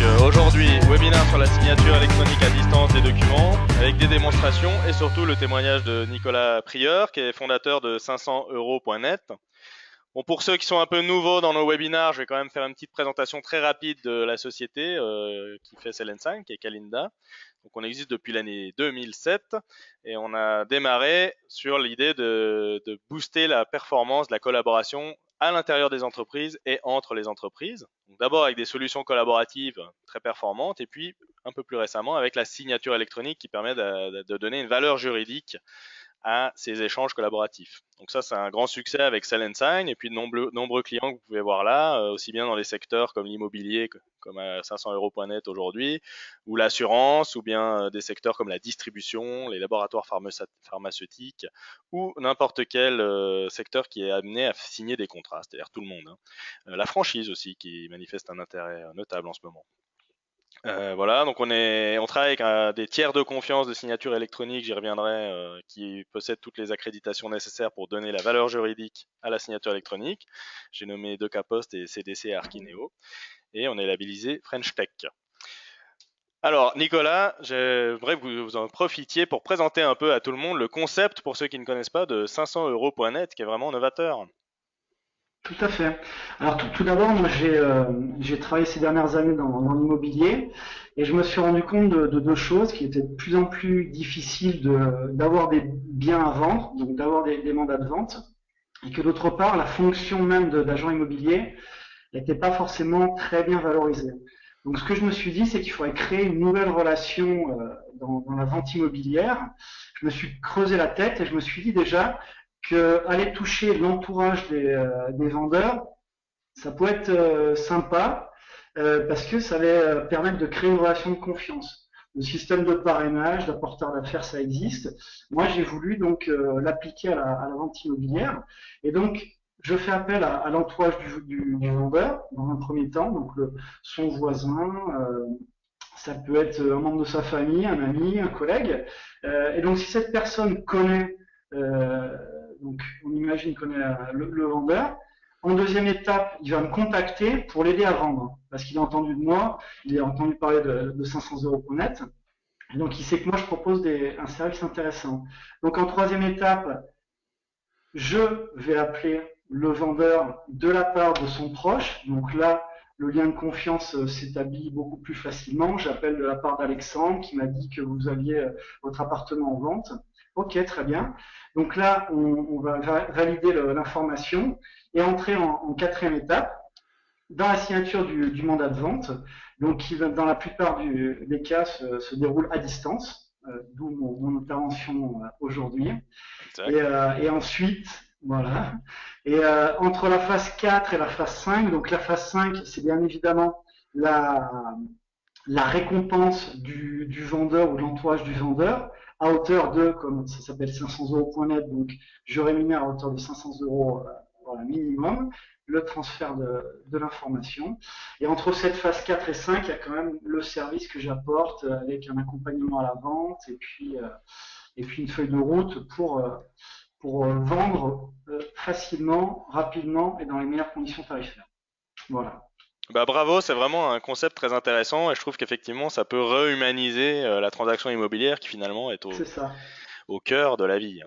Aujourd'hui, webinaire sur la signature électronique à distance des documents, avec des démonstrations et surtout le témoignage de Nicolas Prieur, qui est fondateur de 500euros.net. Bon, pour ceux qui sont un peu nouveaux dans nos webinaires, je vais quand même faire une petite présentation très rapide de la société qui fait Sell&Sign, qui est Calinda. Donc, on existe depuis l'année 2007 et on a démarré sur l'idée de booster la performance de la collaboration à l'intérieur des entreprises et entre les entreprises. Donc, d'abord avec des solutions collaboratives très performantes et puis un peu plus récemment avec la signature électronique qui permet de donner une valeur juridique à ces échanges collaboratifs. Donc ça, c'est un grand succès avec Sell&Sign et puis de nombreux clients que vous pouvez voir là, aussi bien dans les secteurs comme l'immobilier, comme à 500euros.net aujourd'hui, ou l'assurance, ou bien des secteurs comme la distribution, les laboratoires pharmaceutiques, ou n'importe quel secteur qui est amené à signer des contrats, c'est-à-dire tout le monde. La franchise aussi, qui manifeste un intérêt notable en ce moment. Voilà, donc on travaille avec des tiers de confiance de signature électronique, j'y reviendrai, qui possèdent toutes les accréditations nécessaires pour donner la valeur juridique à la signature électronique. J'ai nommé DocaPost et CDC Archineo, et on est labellisé French Tech. Alors, Nicolas, j'aimerais que vous en profitiez pour présenter un peu à tout le monde le concept, pour ceux qui ne connaissent pas, de 500euros.net, qui est vraiment novateur. Tout à fait. Alors tout d'abord, moi j'ai travaillé ces dernières années dans l'immobilier et je me suis rendu compte de deux choses qui étaient de plus en plus difficiles d'avoir des biens à vendre, donc d'avoir des mandats de vente, et que d'autre part, la fonction même d'agent immobilier n'était pas forcément très bien valorisée. Donc ce que je me suis dit, c'est qu'il faudrait créer une nouvelle relation dans la vente immobilière. Je me suis creusé la tête et je me suis dit déjà que aller toucher l'entourage des vendeurs, ça peut être sympa parce que ça allait permettre de créer une relation de confiance. Le système de parrainage, d'apporteur d'affaires, ça existe. Moi, j'ai voulu donc l'appliquer à la vente immobilière. Et donc, je fais appel à l'entourage du vendeur dans un premier temps, donc son voisin, ça peut être un membre de sa famille, un ami, un collègue. Et donc, si cette personne connaît, euh, donc on imagine connaît le vendeur, en deuxième étape, il va me contacter pour l'aider à vendre, parce qu'il a entendu de moi, il a entendu parler de 500euros.net, et donc il sait que moi je propose un service intéressant. Donc en troisième étape, je vais appeler le vendeur de la part de son proche. Donc là, le lien de confiance s'établit beaucoup plus facilement. J'appelle de la part d'Alexandre qui m'a dit que vous aviez votre appartement en vente. Ok, très bien. Donc là, on va valider l'information et entrer en quatrième étape dans la signature du mandat de vente, donc qui dans la plupart des cas se déroule à distance, d'où mon intervention aujourd'hui. Exact. Et ensuite, voilà. Et entre la phase 4 et la phase 5, donc la phase 5, c'est bien évidemment la, la récompense du vendeur ou de l'entourage du vendeur à hauteur de, comme ça s'appelle 500euros.net, donc je rémunère à hauteur de 500 euros voilà, minimum, le transfert de l'information. Et entre cette phase 4 et 5, il y a quand même le service que j'apporte avec un accompagnement à la vente et puis une feuille de route pour vendre facilement, rapidement et dans les meilleures conditions tarifaires. Voilà. Bah bravo, c'est vraiment un concept très intéressant et je trouve qu'effectivement ça peut rehumaniser la transaction immobilière qui finalement est C'est ça. au cœur de la vie.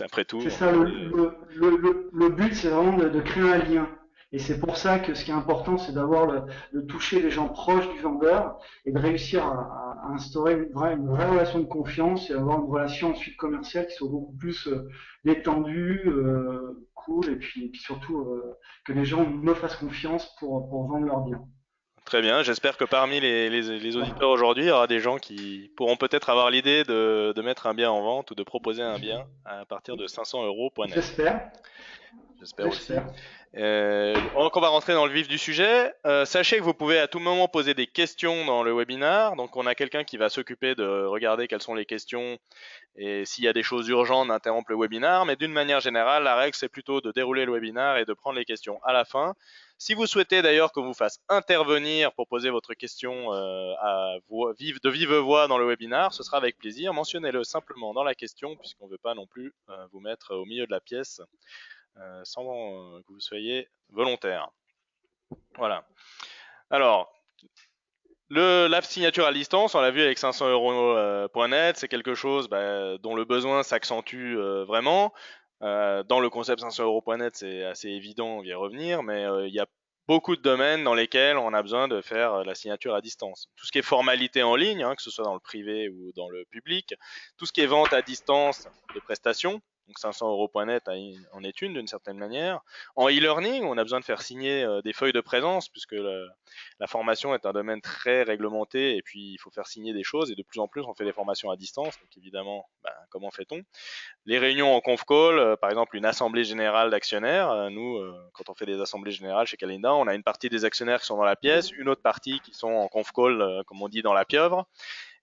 Après tout, C'est ça, le but, c'est vraiment de créer un lien. Et c'est pour ça que ce qui est important, c'est de toucher les gens proches du vendeur et de réussir à instaurer une vraie relation de confiance et avoir une relation ensuite commerciale qui soit beaucoup plus détendue, cool, et puis surtout que les gens me fassent confiance pour vendre leurs biens. très bien. J'espère que parmi les auditeurs aujourd'hui, il y aura des gens qui pourront peut-être avoir l'idée de mettre un bien en vente ou de proposer un bien à partir de 500euros.net. J'espère, J'espère aussi. j'espère. Donc on va rentrer dans le vif du sujet. Sachez que vous pouvez à tout moment poser des questions dans le webinar. Donc on a quelqu'un qui va s'occuper de regarder quelles sont les questions et s'il y a des choses urgentes, d'interrompre le webinar. Mais d'une manière générale, la règle c'est plutôt de dérouler le webinar et de prendre les questions à la fin. Si vous souhaitez d'ailleurs qu'on vous fasse intervenir pour poser votre question de vive voix dans le webinar, ce sera avec plaisir. Mentionnez-le simplement dans la question puisqu'on ne veut pas non plus vous mettre au milieu de la pièce sans que vous soyez volontaire. Voilà. Alors, La signature à distance, on l'a vu avec 500 euros.net, c'est quelque chose dont le besoin s'accentue vraiment. Dans le concept 500 euros.net, c'est assez évident, on va y revenir, mais il y a beaucoup de domaines dans lesquels on a besoin de faire la signature à distance. Tout ce qui est formalité en ligne, hein, que ce soit dans le privé ou dans le public, tout ce qui est vente à distance de prestations, donc 500 euros.net en est une d'une certaine manière. En e-learning, on a besoin de faire signer des feuilles de présence, puisque la formation est un domaine très réglementé et puis il faut faire signer des choses et de plus en plus on fait des formations à distance. Donc évidemment, comment fait-on? Les réunions en conf call, par exemple une assemblée générale d'actionnaires. Nous, quand on fait des assemblées générales chez Calenda, on a une partie des actionnaires qui sont dans la pièce, une autre partie qui sont en conf call, comme on dit, dans la pieuvre.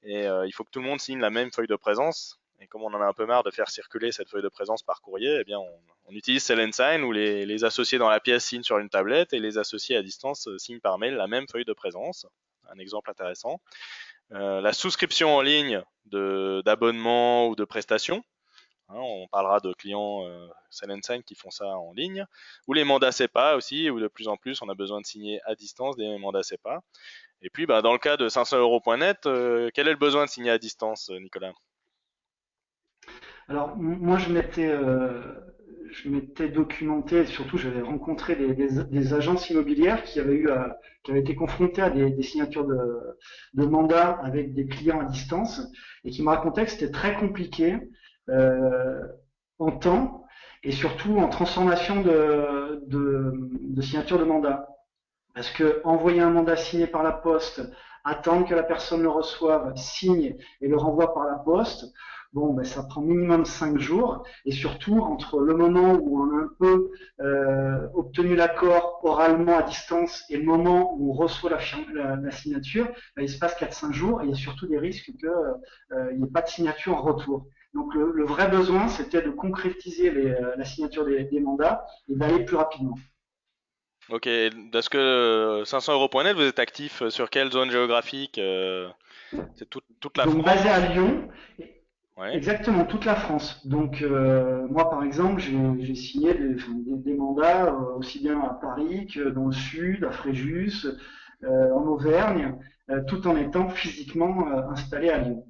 Et il faut que tout le monde signe la même feuille de présence. Et comme on en a un peu marre de faire circuler cette feuille de présence par courrier, eh bien on utilise Sell & Sign où les associés dans la pièce signent sur une tablette et les associés à distance signent par mail la même feuille de présence. Un exemple intéressant. La souscription en ligne d'abonnement ou de prestations. Hein, on parlera de clients Sell & Sign qui font ça en ligne. Ou les mandats CEPA aussi, où de plus en plus on a besoin de signer à distance des mandats CEPA. Et puis, dans le cas de 500 euros.net, quel est le besoin de signer à distance, Nicolas? Alors, moi, je m'étais documenté, et surtout, j'avais rencontré des agences immobilières qui avaient été confrontées à des signatures de mandats avec des clients à distance et qui me racontaient que c'était très compliqué euh, en temps et surtout en transformation de signature de mandat. Parce que envoyer un mandat signé par la poste, attendre que la personne le reçoive, signe et le renvoie par la poste, bon, ben, ça prend minimum 5 jours. Et surtout, entre le moment où on a un peu obtenu l'accord oralement à distance et le moment où on reçoit la signature, ben, il se passe 4-5 jours et il y a surtout des risques qu'il n'y ait pas de signature en retour. Donc le vrai besoin, c'était de concrétiser la signature des mandats et d'aller plus rapidement. Ok, parce que 500 euros.net, vous êtes actif sur quelle zone géographique? C'est toute la Donc basé à France? Lyon, Ouais. exactement toute la France. Donc moi par exemple, j'ai signé des mandats aussi bien à Paris que dans le sud, à Fréjus, en Auvergne, tout en étant physiquement installé à Lyon.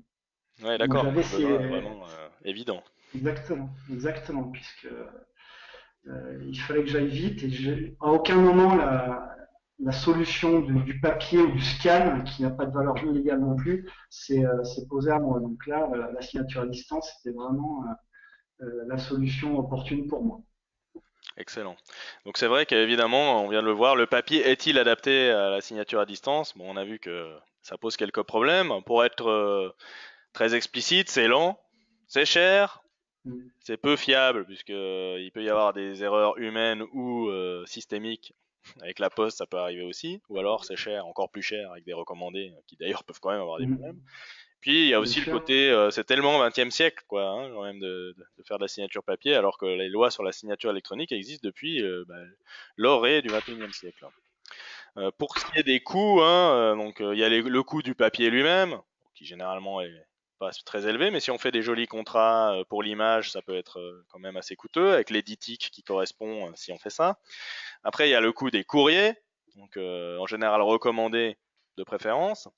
Ouais, Donc d'accord. j'avais Le besoin est ces vraiment évident. exactement, puisque il fallait que j'aille vite et à aucun moment la solution du papier ou du scan, qui n'a pas de valeur légale non plus, s'est posée à moi. Donc là, la signature à distance, c'était vraiment la solution opportune pour moi. Excellent. Donc c'est vrai qu'évidemment, on vient de le voir, le papier est-il adapté à la signature à distance? Bon, on a vu que ça pose quelques problèmes. Pour être très explicite, c'est lent, c'est cher, Mm. c'est peu fiable puisque il peut y avoir des erreurs humaines ou systémiques. Avec la poste, ça peut arriver aussi. Ou alors c'est cher, encore plus cher avec des recommandés qui d'ailleurs peuvent quand même avoir des problèmes. Mm. Puis il y a Bien aussi le sûr. côté, c'est tellement 20e siècle, quoi, hein, quand même, de faire de la signature papier, alors que les lois sur la signature électronique existent depuis l'orée du 21e siècle. Pour ce qui est des coûts, hein, donc il y a le coût du papier lui-même, qui généralement est pas très élevé, mais si on fait des jolis contrats pour l'image, ça peut être quand même assez coûteux, avec l'éditique qui correspond si on fait ça. Après, il y a le coût des courriers, donc en général recommandés de préférence,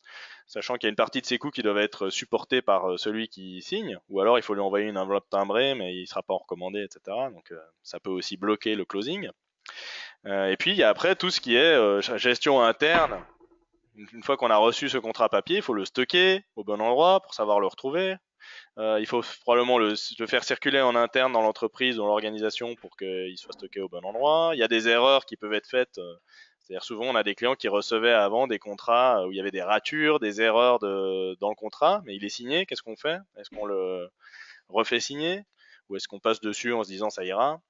sachant qu'il y a une partie de ces coûts qui doivent être supportés par celui qui signe, ou alors il faut lui envoyer une enveloppe timbrée, mais il ne sera pas recommandé, etc. Donc ça peut aussi bloquer le closing. Et puis il y a après tout ce qui est gestion interne. Une fois qu'on a reçu ce contrat papier, il faut le stocker au bon endroit pour savoir le retrouver. Il faut probablement le faire circuler en interne dans l'entreprise, dans l'organisation pour qu'il soit stocké au bon endroit. Il y a des erreurs qui peuvent être faites. C'est-à-dire souvent on a des clients qui recevaient avant des contrats où il y avait des ratures, des erreurs dans le contrat, mais il est signé, qu'est-ce qu'on fait? Est-ce qu'on le refait signer? Ou est-ce qu'on passe dessus en se disant ça ira?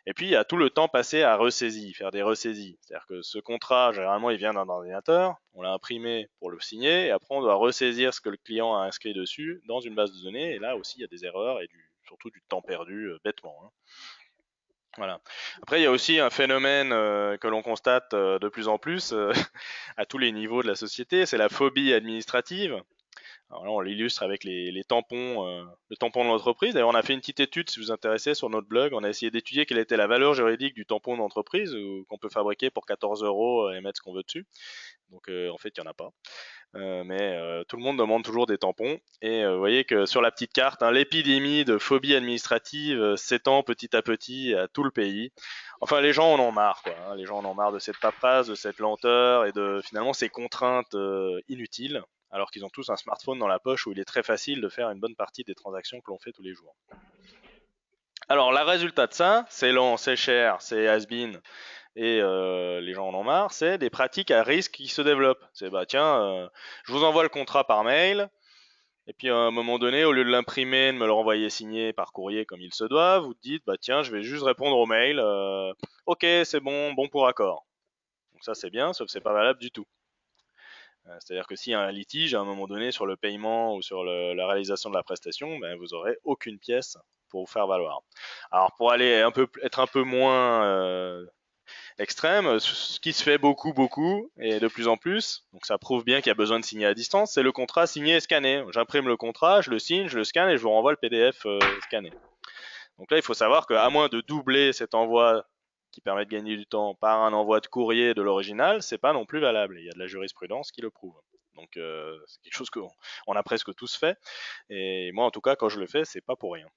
Et puis il y a tout le temps passé à ressaisie, faire des ressaisies. C'est-à-dire que ce contrat, généralement, il vient d'un ordinateur, on l'a imprimé pour le signer, et après on doit ressaisir ce que le client a inscrit dessus dans une base de données, et là aussi il y a des erreurs et surtout du temps perdu bêtement, hein. Voilà. Après, il y a aussi un phénomène que l'on constate de plus en plus à tous les niveaux de la société, c'est la phobie administrative. Alors là, on l'illustre avec les tampons, le tampon de l'entreprise. D'ailleurs, on a fait une petite étude, si vous vous intéressez, sur notre blog. On a essayé d'étudier quelle était la valeur juridique du tampon d'entreprise qu'on peut fabriquer pour 14 euros et mettre ce qu'on veut dessus. Donc, en fait, il n'y en a pas. Mais tout le monde demande toujours des tampons. Et vous voyez que sur la petite carte, hein, l'épidémie de phobie administrative s'étend petit à petit à tout le pays. Enfin, les gens en ont marre, quoi. Hein. Les gens en ont marre de cette paperasse, de cette lenteur et de finalement ces contraintes inutiles, alors qu'ils ont tous un smartphone dans la poche où il est très facile de faire une bonne partie des transactions que l'on fait tous les jours. Alors, le résultat de ça, c'est lent, c'est cher, c'est has-been, et les gens en ont marre, c'est des pratiques à risque qui se développent. C'est bah tiens, je vous envoie le contrat par mail, et puis à un moment donné, au lieu de l'imprimer, de me le renvoyer signé par courrier comme il se doit, vous dites bah tiens, je vais juste répondre au mail, ok, c'est bon, bon pour accord. Donc ça c'est bien, sauf que c'est pas valable du tout. C'est-à-dire que s'il y a un litige à un moment donné sur le paiement ou sur la réalisation de la prestation, ben, vous aurez aucune pièce pour vous faire valoir. Alors pour aller être un peu moins extrême, ce qui se fait beaucoup et de plus en plus, donc ça prouve bien qu'il y a besoin de signer à distance, c'est le contrat signé et scanné. J'imprime le contrat, je le signe, je le scanne et je vous renvoie le PDF scanné. Donc là, il faut savoir qu'à moins de doubler cet envoi qui permet de gagner du temps par un envoi de courrier de l'original, c'est pas non plus valable. Il y a de la jurisprudence qui le prouve. Donc c'est quelque chose qu'on a presque tous fait. Et moi, en tout cas, quand je le fais, c'est pas pour rien.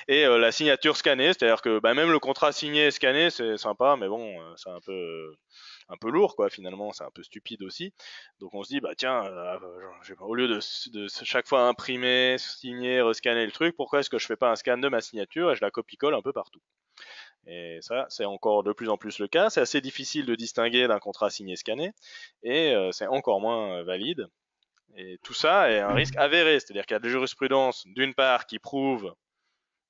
Et la signature scannée, c'est-à-dire que bah, même le contrat signé et scanné, c'est sympa, mais bon, c'est un peu lourd, quoi. Finalement, c'est un peu stupide aussi. Donc on se dit, bah tiens, au lieu de chaque fois imprimer, signer, rescanner le truc, pourquoi est-ce que je fais pas un scan de ma signature et je la copie-colle un peu partout? Et ça, c'est encore de plus en plus le cas. C'est assez difficile de distinguer d'un contrat signé-scanné, et c'est encore moins valide. Et tout ça est un risque avéré, c'est-à-dire qu'il y a de la jurisprudence, d'une part, qui prouve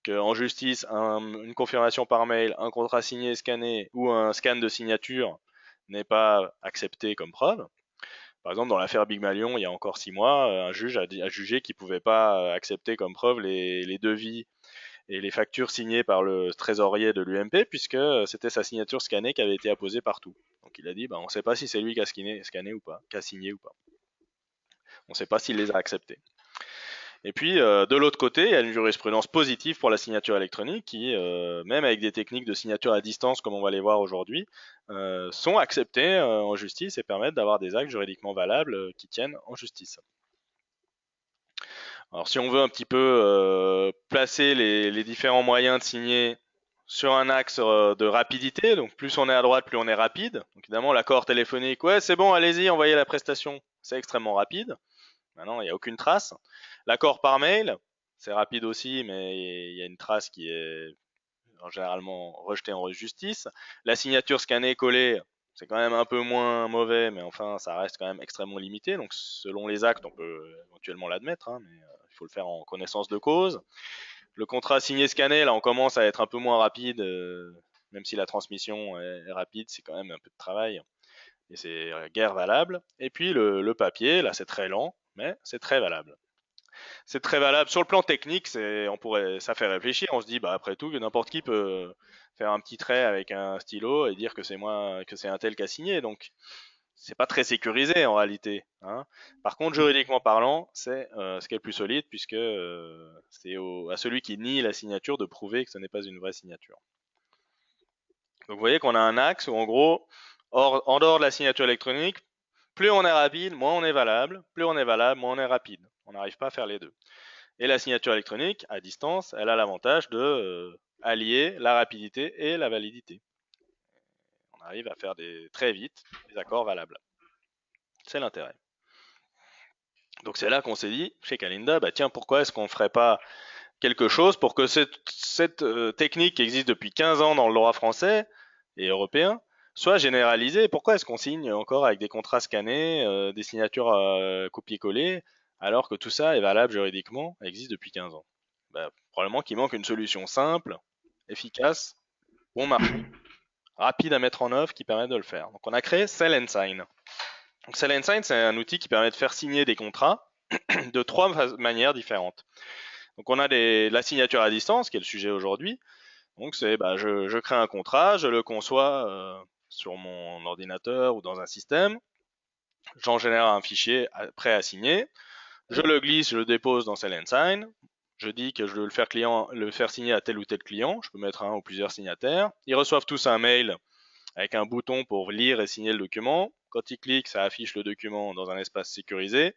qu'en justice, une confirmation par mail, un contrat signé, scanné ou un scan de signature n'est pas accepté comme preuve. Par exemple, dans l'affaire Big Malion, il y a encore 6 mois, un juge a jugé qu'il ne pouvait pas accepter comme preuve les devis et les factures signées par le trésorier de l'UMP, puisque c'était sa signature scannée qui avait été apposée partout. Donc il a dit, bah, on ne sait pas si c'est lui qui a scanné ou pas, qui a signé ou pas. On ne sait pas s'il les a acceptés. Et puis, de l'autre côté, il y a une jurisprudence positive pour la signature électronique qui, même avec des techniques de signature à distance, comme on va les voir aujourd'hui, sont acceptées en justice et permettent d'avoir des actes juridiquement valables qui tiennent en justice. Alors, si on veut un petit peu placer les différents moyens de signer sur un axe de rapidité, donc plus on est à droite, plus on est rapide. Donc, évidemment, l'accord téléphonique, ouais, c'est bon, allez-y, envoyez la prestation, c'est extrêmement rapide. Maintenant, il n'y a aucune trace. L'accord par mail, c'est rapide aussi, mais il y a une trace qui est généralement rejetée en justice. La signature scannée, collée, c'est quand même un peu moins mauvais, mais enfin, ça reste quand même extrêmement limité. Donc, selon les actes, on peut éventuellement l'admettre, hein, mais il faut le faire en connaissance de cause. Le contrat signé scanné, là, on commence à être un peu moins rapide, même si la transmission est rapide, c'est quand même un peu de travail et c'est guère valable. Et puis le papier, là, c'est très lent, mais c'est très valable. C'est très valable sur le plan technique, ça fait réfléchir. On se dit, bah après tout, que n'importe qui peut faire un petit trait avec un stylo et dire que c'est moi, que c'est un tel qui a signé. Donc, c'est pas très sécurisé en réalité. Hein. Par contre, juridiquement parlant, c'est ce qui est le plus solide puisque c'est à celui qui nie la signature de prouver que ce n'est pas une vraie signature. Donc, vous voyez qu'on a un axe où, en gros, en dehors de la signature électronique, plus on est rapide, moins on est valable. Plus on est valable, moins on est rapide. On n'arrive pas à faire les deux. Et la signature électronique, à distance, elle a l'avantage de allier la rapidité et la validité. On arrive à faire très vite des accords valables. C'est l'intérêt. Donc c'est là qu'on s'est dit, chez Calinda, bah tiens, pourquoi est-ce qu'on ne ferait pas quelque chose pour que cette technique qui existe depuis 15 ans dans le droit français et européen soit généralisée? Pourquoi est-ce qu'on signe encore avec des contrats scannés, des signatures copier-coller, alors que tout ça est valable juridiquement, existe depuis 15 ans? Bah, probablement qu'il manque une solution simple, efficace, bon marché, rapide à mettre en œuvre qui permet de le faire. Donc on a créé Sell & Sign. Donc Sell & Sign, c'est un outil qui permet de faire signer des contrats de 3 manières différentes. Donc on a la signature à distance, qui est le sujet aujourd'hui. Donc c'est, je crée un contrat, je le conçois sur mon ordinateur ou dans un système, j'en génère un fichier prêt à signer. Je le glisse, je le dépose dans Sell and Sign. Je dis que je veux le faire signer à tel ou tel client. Je peux mettre un ou plusieurs signataires. Ils reçoivent tous un mail avec un bouton pour lire et signer le document. Quand ils cliquent, ça affiche le document dans un espace sécurisé.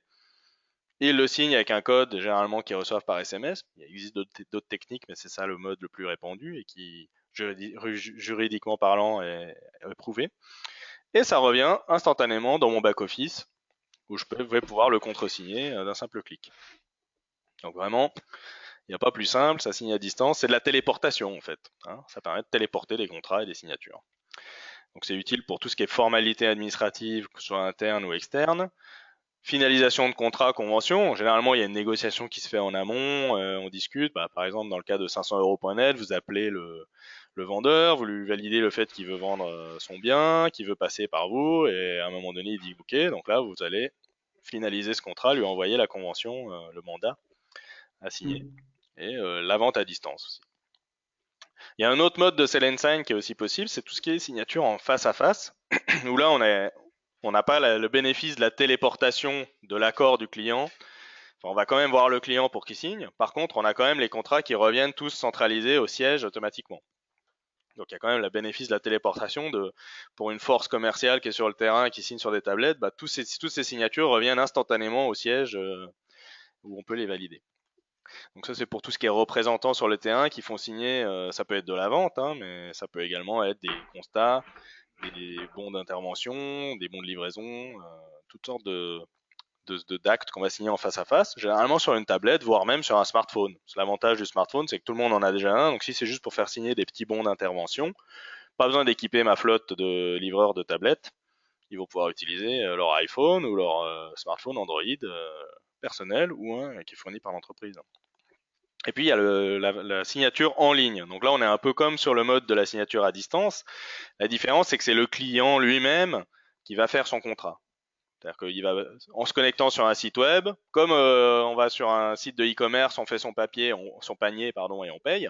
Ils le signent avec un code, généralement qu'ils reçoivent par SMS. Il existe d'autres techniques, mais c'est ça le mode le plus répandu et qui, juridiquement parlant, est prouvé. Et ça revient instantanément dans mon back-office où vais pouvoir le contresigner d'un simple clic. Donc vraiment, il n'y a pas plus simple, ça signe à distance. C'est de la téléportation en fait. Ça permet de téléporter des contrats et des signatures. Donc c'est utile pour tout ce qui est formalité administrative, que ce soit interne ou externe. Finalisation de contrat, convention. Généralement, il y a une négociation qui se fait en amont. On discute. Par exemple, dans le cas de 500euros.net, vous appelez le vendeur, vous lui validez le fait qu'il veut vendre son bien, qu'il veut passer par vous, et à un moment donné, il dit OK. Donc là, vous allez finaliser ce contrat, lui envoyer la convention, le mandat à signer, et la vente à distance aussi. Il y a un autre mode de Sell and Sign qui est aussi possible, c'est tout ce qui est signature en face à face, où là on n'a pas le bénéfice de la téléportation de l'accord du client. Enfin, on va quand même voir le client pour qu'il signe. Par contre, on a quand même les contrats qui reviennent tous centralisés au siège automatiquement. Donc il y a quand même le bénéfice de la téléportation pour une force commerciale qui est sur le terrain et qui signe sur des tablettes, toutes ces signatures reviennent instantanément au siège où on peut les valider. Donc ça c'est pour tout ce qui est représentants sur le terrain qui font signer, ça peut être de la vente, mais ça peut également être des constats, des bons d'intervention, des bons de livraison, toutes sortes d'actes qu'on va signer en face à face, généralement sur une tablette, voire même sur un smartphone. L'avantage du smartphone, c'est que tout le monde en a déjà un, donc si c'est juste pour faire signer des petits bons d'intervention, pas besoin d'équiper ma flotte de livreurs de tablettes, ils vont pouvoir utiliser leur iPhone ou leur smartphone Android personnel ou un qui est fourni par l'entreprise. Et puis il y a la signature en ligne. Donc là, on est un peu comme sur le mode de la signature à distance. La différence, c'est que c'est le client lui-même qui va faire son contrat. C'est-à-dire qu'il va, en se connectant sur un site web, comme on va sur un site de e-commerce, on fait son panier, et on paye.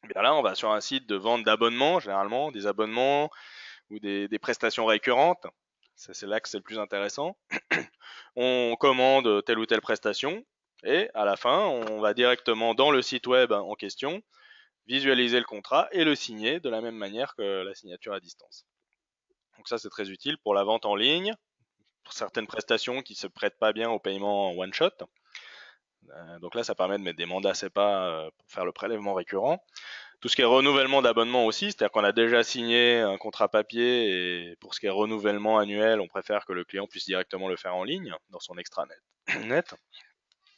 Et bien là, on va sur un site de vente d'abonnements, généralement des abonnements ou des prestations récurrentes. C'est là que c'est le plus intéressant. On commande telle ou telle prestation et à la fin, on va directement dans le site web en question visualiser le contrat et le signer de la même manière que la signature à distance. Donc ça, c'est très utile pour la vente en ligne, pour certaines prestations qui se prêtent pas bien au paiement en one shot. Donc là, ça permet de mettre des mandats CEPA pour faire le prélèvement récurrent. Tout ce qui est renouvellement d'abonnement aussi, c'est-à-dire qu'on a déjà signé un contrat papier et pour ce qui est renouvellement annuel, on préfère que le client puisse directement le faire en ligne dans son extranet.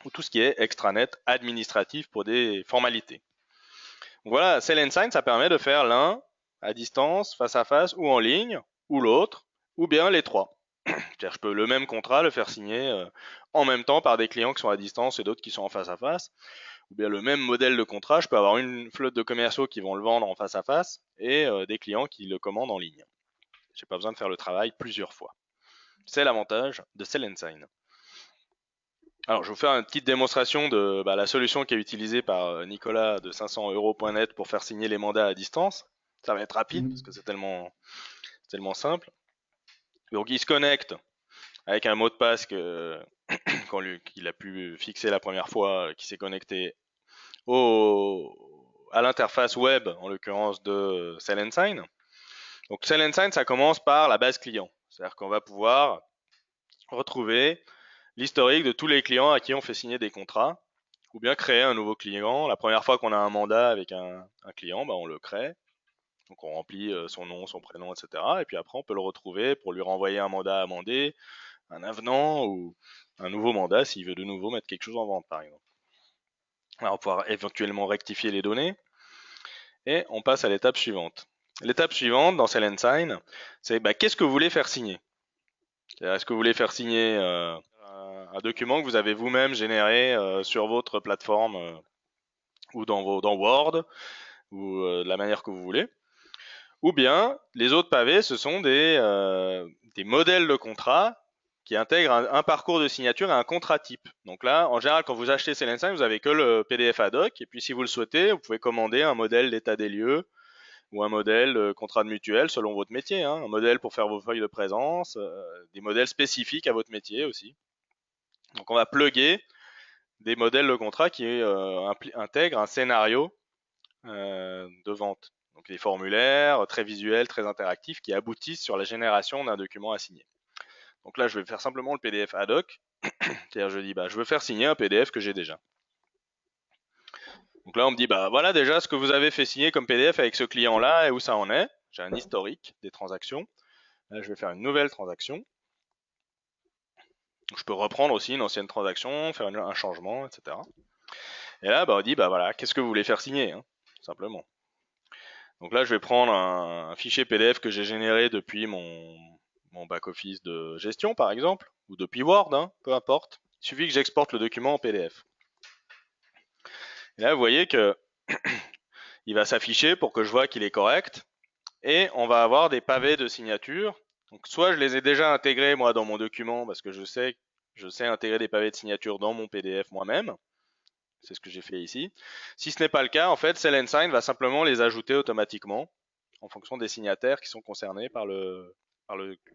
Ou tout ce qui est extranet administratif pour des formalités. Donc voilà, Sell and Sign, ça permet de faire l'un à distance, face à face ou en ligne, ou l'autre, ou bien les trois. C'est-à-dire je peux le même contrat le faire signer en même temps par des clients qui sont à distance et d'autres qui sont en face à face. Ou bien le même modèle de contrat, je peux avoir une flotte de commerciaux qui vont le vendre en face à face et des clients qui le commandent en ligne. J'ai pas besoin de faire le travail plusieurs fois. C'est l'avantage de Sell and Sign. Alors, je vais vous faire une petite démonstration de la solution qui est utilisée par Nicolas de 500euros.net pour faire signer les mandats à distance. Ça va être rapide parce que c'est tellement simple. Donc, il se connecte avec un mot de passe qu'il a pu fixer la première fois, qui s'est connecté à l'interface web, en l'occurrence de Sell and Sign. Donc, Sell and Sign, ça commence par la base client. C'est-à-dire qu'on va pouvoir retrouver l'historique de tous les clients à qui on fait signer des contrats, ou bien créer un nouveau client. La première fois qu'on a un mandat avec un client, on le crée. Donc on remplit son nom, son prénom, etc. Et puis après, on peut le retrouver pour lui renvoyer un mandat amendé, un avenant ou un nouveau mandat s'il veut de nouveau mettre quelque chose en vente, par exemple. Alors, on va pouvoir éventuellement rectifier les données. Et on passe à l'étape suivante. L'étape suivante dans Sell and Sign, c'est qu'est-ce que vous voulez faire signer? Est-ce que vous voulez faire signer un document que vous avez vous-même généré sur votre plateforme ou dans Word ou de la manière que vous voulez? Ou bien les autres pavés, ce sont des modèles de contrat qui intègrent un parcours de signature et un contrat type. Donc là, en général, quand vous achetez Sell and Sign, vous avez que le PDF ad hoc, et puis si vous le souhaitez, vous pouvez commander un modèle d'état des lieux ou un modèle de contrat de mutuelle selon votre métier, un modèle pour faire vos feuilles de présence, des modèles spécifiques à votre métier aussi. Donc on va plugger des modèles de contrat qui intègrent un scénario de vente. Donc des formulaires très visuels, très interactifs qui aboutissent sur la génération d'un document à signer. Donc là, je vais faire simplement le PDF ad hoc. C'est-à-dire, je dis, je veux faire signer un PDF que j'ai déjà. Donc là, on me dit, voilà déjà ce que vous avez fait signer comme PDF avec ce client-là et où ça en est. J'ai un historique des transactions. Là, je vais faire une nouvelle transaction. Je peux reprendre aussi une ancienne transaction, faire un changement, etc. Et là, on dit, voilà, qu'est-ce que vous voulez faire signer, hein, simplement. Donc là, je vais prendre un fichier PDF que j'ai généré depuis mon back-office de gestion, par exemple, ou depuis Word, hein, peu importe. Il suffit que j'exporte le document en PDF. Et là, vous voyez que il va s'afficher pour que je vois qu'il est correct. Et on va avoir des pavés de signature. Donc soit je les ai déjà intégrés moi dans mon document parce que je sais intégrer des pavés de signature dans mon PDF moi-même. C'est ce que j'ai fait ici. Si ce n'est pas le cas, en fait, Sell & Sign va simplement les ajouter automatiquement en fonction des signataires qui sont concernés par le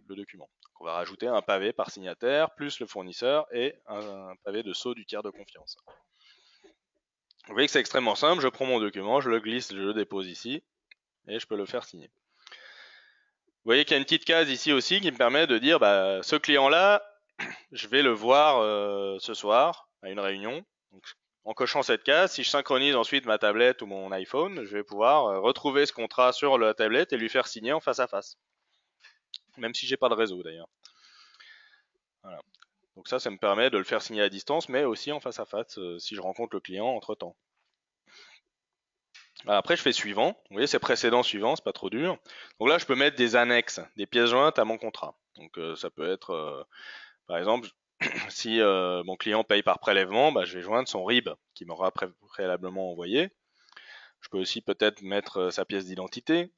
document. Donc on va rajouter un pavé par signataire, plus le fournisseur et un pavé de sceau du tiers de confiance. Vous voyez que c'est extrêmement simple. Je prends mon document, je le glisse, je le dépose ici et je peux le faire signer. Vous voyez qu'il y a une petite case ici aussi qui me permet de dire ce client-là, je vais le voir ce soir à une réunion. Donc, en cochant cette case, si je synchronise ensuite ma tablette ou mon iPhone, je vais pouvoir retrouver ce contrat sur la tablette et lui faire signer en face à face. Même si j'ai pas de réseau d'ailleurs. Voilà. Donc ça me permet de le faire signer à distance, mais aussi en face à face si je rencontre le client entre temps. Après, je fais suivant. Vous voyez, c'est précédent, suivant, c'est pas trop dur. Donc là, je peux mettre des annexes, des pièces jointes à mon contrat. Donc ça peut être, par exemple, si mon client paye par prélèvement, je vais joindre son RIB qui m'aura préalablement envoyé. Je peux aussi peut-être mettre sa pièce d'identité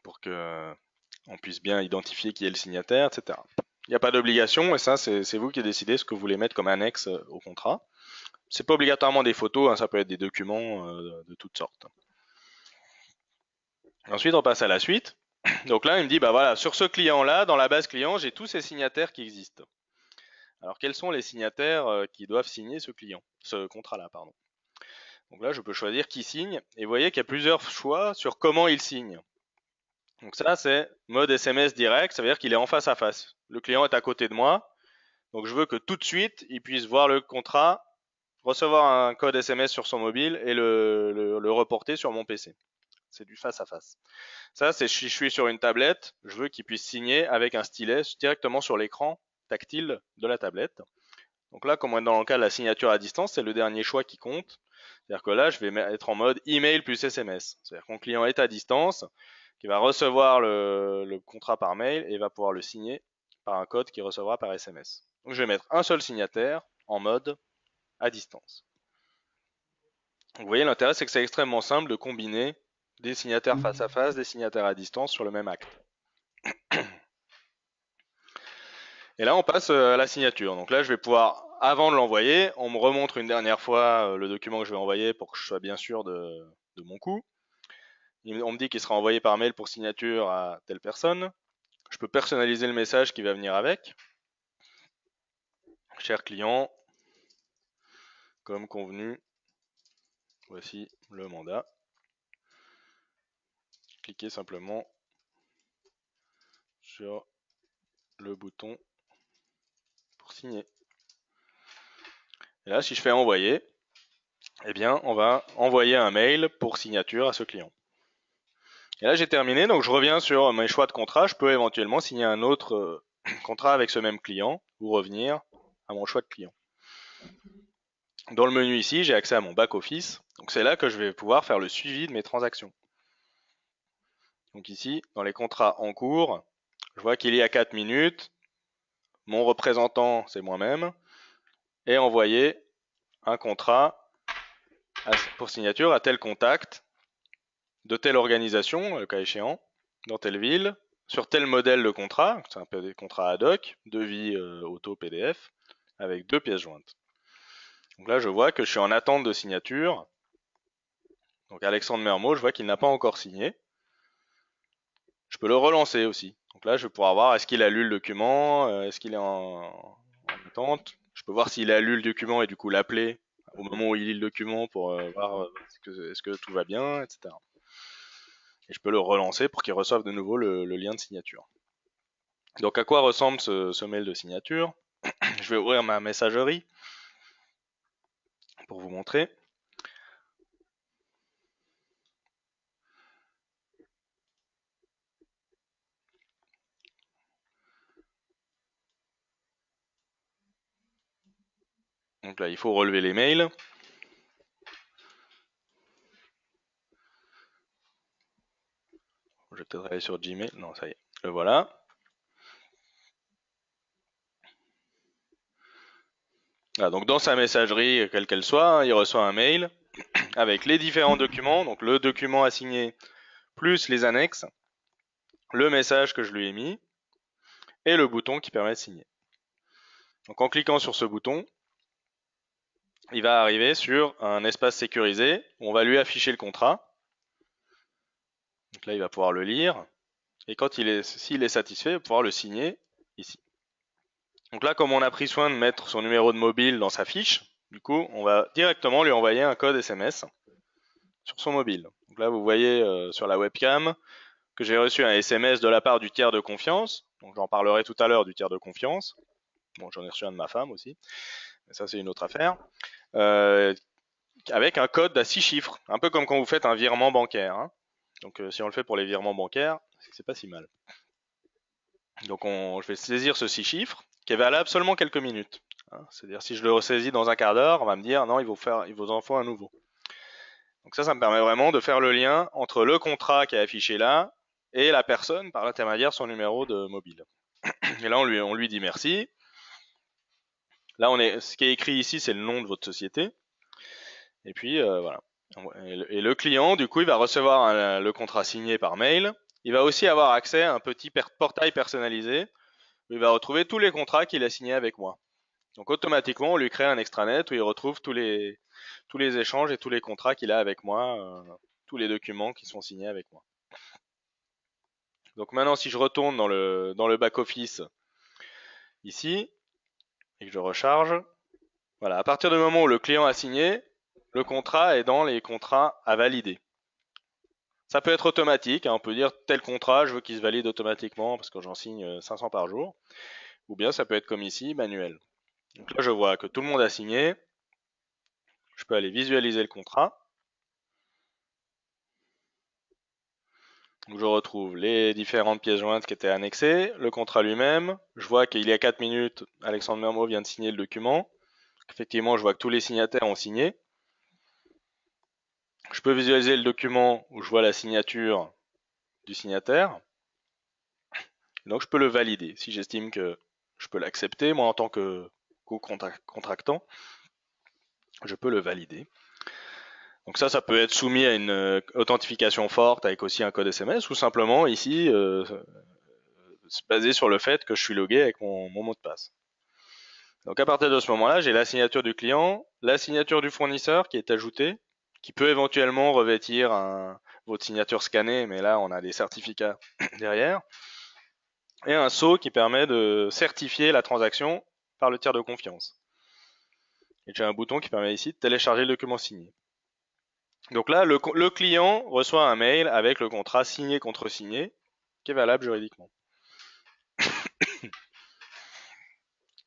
pour que on puisse bien identifier qui est le signataire, etc. Il n'y a pas d'obligation, et ça, c'est vous qui décidez ce que vous voulez mettre comme annexe au contrat. C'est pas obligatoirement des photos, hein, ça peut être des documents de toutes sortes. Ensuite, on passe à la suite. Donc là, il me dit, voilà, sur ce client-là, dans la base client, j'ai tous ces signataires qui existent. Alors, quels sont les signataires qui doivent signer ce contrat-là, pardon. Donc là, je peux choisir qui signe, et vous voyez qu'il y a plusieurs choix sur comment il signe. Donc ça, c'est mode SMS direct, ça veut dire qu'il est en face à face. Le client est à côté de moi, donc je veux que tout de suite, il puisse voir le contrat, recevoir un code SMS sur son mobile et le reporter sur mon PC. C'est du face à face. Ça, c'est si je suis sur une tablette, je veux qu'il puisse signer avec un stylet directement sur l'écran tactile de la tablette. Donc là, comme on est dans le cas de la signature à distance, c'est le dernier choix qui compte. C'est-à-dire que là, je vais être en mode email plus SMS. C'est-à-dire que mon client est à distance, qui va recevoir le contrat par mail et va pouvoir le signer par un code qu'il recevra par SMS. Donc je vais mettre un seul signataire en mode à distance. Donc, vous voyez, l'intérêt, c'est que c'est extrêmement simple de combiner des signataires face à face, des signataires à distance sur le même acte. Et là, on passe à la signature. Donc là, je vais pouvoir, avant de l'envoyer, on me remontre une dernière fois le document que je vais envoyer pour que je sois bien sûr de mon coup. On me dit qu'il sera envoyé par mail pour signature à telle personne. Je peux personnaliser le message qui va venir avec. Cher client, comme convenu, voici le mandat. Cliquez simplement sur le bouton pour signer. Et là, si je fais envoyer, eh bien, on va envoyer un mail pour signature à ce client. Et là, j'ai terminé, donc je reviens sur mes choix de contrat. Je peux éventuellement signer un autre contrat avec ce même client ou revenir à mon choix de client. Dans le menu ici, j'ai accès à mon back-office. Donc c'est là que je vais pouvoir faire le suivi de mes transactions. Donc ici, dans les contrats en cours, je vois qu'il y a 4 minutes. Mon représentant, c'est moi-même. Et envoyer un contrat pour signature à tel contact de telle organisation, le cas échéant, dans telle ville, sur tel modèle de contrat, c'est un peu des contrats ad hoc, devis auto PDF, avec 2 pièces jointes. Donc là, je vois que je suis en attente de signature. Donc Alexandre Mermot, je vois qu'il n'a pas encore signé. Je peux le relancer aussi. Donc là, je vais pouvoir voir est-ce qu'il a lu le document, est-ce qu'il est en d'attente. Je peux voir s'il a lu le document et du coup l'appeler au moment où il lit le document pour voir est-ce que tout va bien, etc. Et je peux le relancer pour qu'il reçoive de nouveau le lien de signature. Donc à quoi ressemble ce mail de signature? Je vais ouvrir ma messagerie pour vous montrer. Donc là, il faut relever les mails. Je vais peut-être aller sur Gmail. Non, ça y est. Le voilà. Ah, donc dans sa messagerie, quelle qu'elle soit, il reçoit un mail avec les différents documents. Donc le document à signer plus les annexes, le message que je lui ai mis et le bouton qui permet de signer. Donc en cliquant sur ce bouton, il va arriver sur un espace sécurisé où on va lui afficher le contrat. Donc là, il va pouvoir le lire. Et quand s'il est satisfait, il va pouvoir le signer ici. Donc là, comme on a pris soin de mettre son numéro de mobile dans sa fiche, du coup, on va directement lui envoyer un code SMS sur son mobile. Donc là, vous voyez sur la webcam que j'ai reçu un SMS de la part du tiers de confiance. Donc j'en parlerai tout à l'heure du tiers de confiance. Bon, j'en ai reçu un de ma femme aussi, mais ça c'est une autre affaire. Avec un code à 6 chiffres, un peu comme quand vous faites un virement bancaire. Hein. Donc si on le fait pour les virements bancaires, c'est pas si mal. Donc je vais saisir ce 6 chiffres qui est valable seulement quelques minutes. Hein. C'est-à-dire si je le ressaisis dans un quart d'heure, on va me dire non, il vous en faut un nouveau. Donc ça me permet vraiment de faire le lien entre le contrat qui est affiché là et la personne par l'intermédiaire de son numéro de mobile. Et là, on lui dit merci. Là, ce qui est écrit ici, c'est le nom de votre société. Et puis, voilà. Et le client, du coup, il va recevoir le contrat signé par mail. Il va aussi avoir accès à un petit portail personnalisé où il va retrouver tous les contrats qu'il a signés avec moi. Donc, automatiquement, on lui crée un extranet où il retrouve tous les échanges et tous les contrats qu'il a avec moi, tous les documents qui sont signés avec moi. Donc maintenant, si je retourne dans le back-office ici et que je recharge, voilà, à partir du moment où le client a signé, le contrat est dans les contrats à valider. Ça peut être automatique, hein, on peut dire tel contrat, je veux qu'il se valide automatiquement parce que j'en signe 500 par jour. Ou bien ça peut être comme ici, manuel. Donc là, je vois que tout le monde a signé. Je peux aller visualiser le contrat. Donc je retrouve les différentes pièces jointes qui étaient annexées, le contrat lui-même. Je vois qu'il y a 4 minutes, Alexandre Mermeau vient de signer le document. Effectivement, je vois que tous les signataires ont signé. Je peux visualiser le document où je vois la signature du signataire. Donc je peux le valider si j'estime que je peux l'accepter, moi en tant que co-contractant, je peux le valider. Donc ça peut être soumis à une authentification forte avec aussi un code SMS ou simplement ici basé sur le fait que je suis logué avec mon mot de passe. Donc à partir de ce moment-là, j'ai la signature du client, la signature du fournisseur qui est ajoutée, qui peut éventuellement revêtir votre signature scannée, mais là on a des certificats derrière, et un sceau qui permet de certifier la transaction par le tiers de confiance. Et j'ai un bouton qui permet ici de télécharger le document signé. Donc là, le client reçoit un mail avec le contrat signé-contresigné qui est valable juridiquement.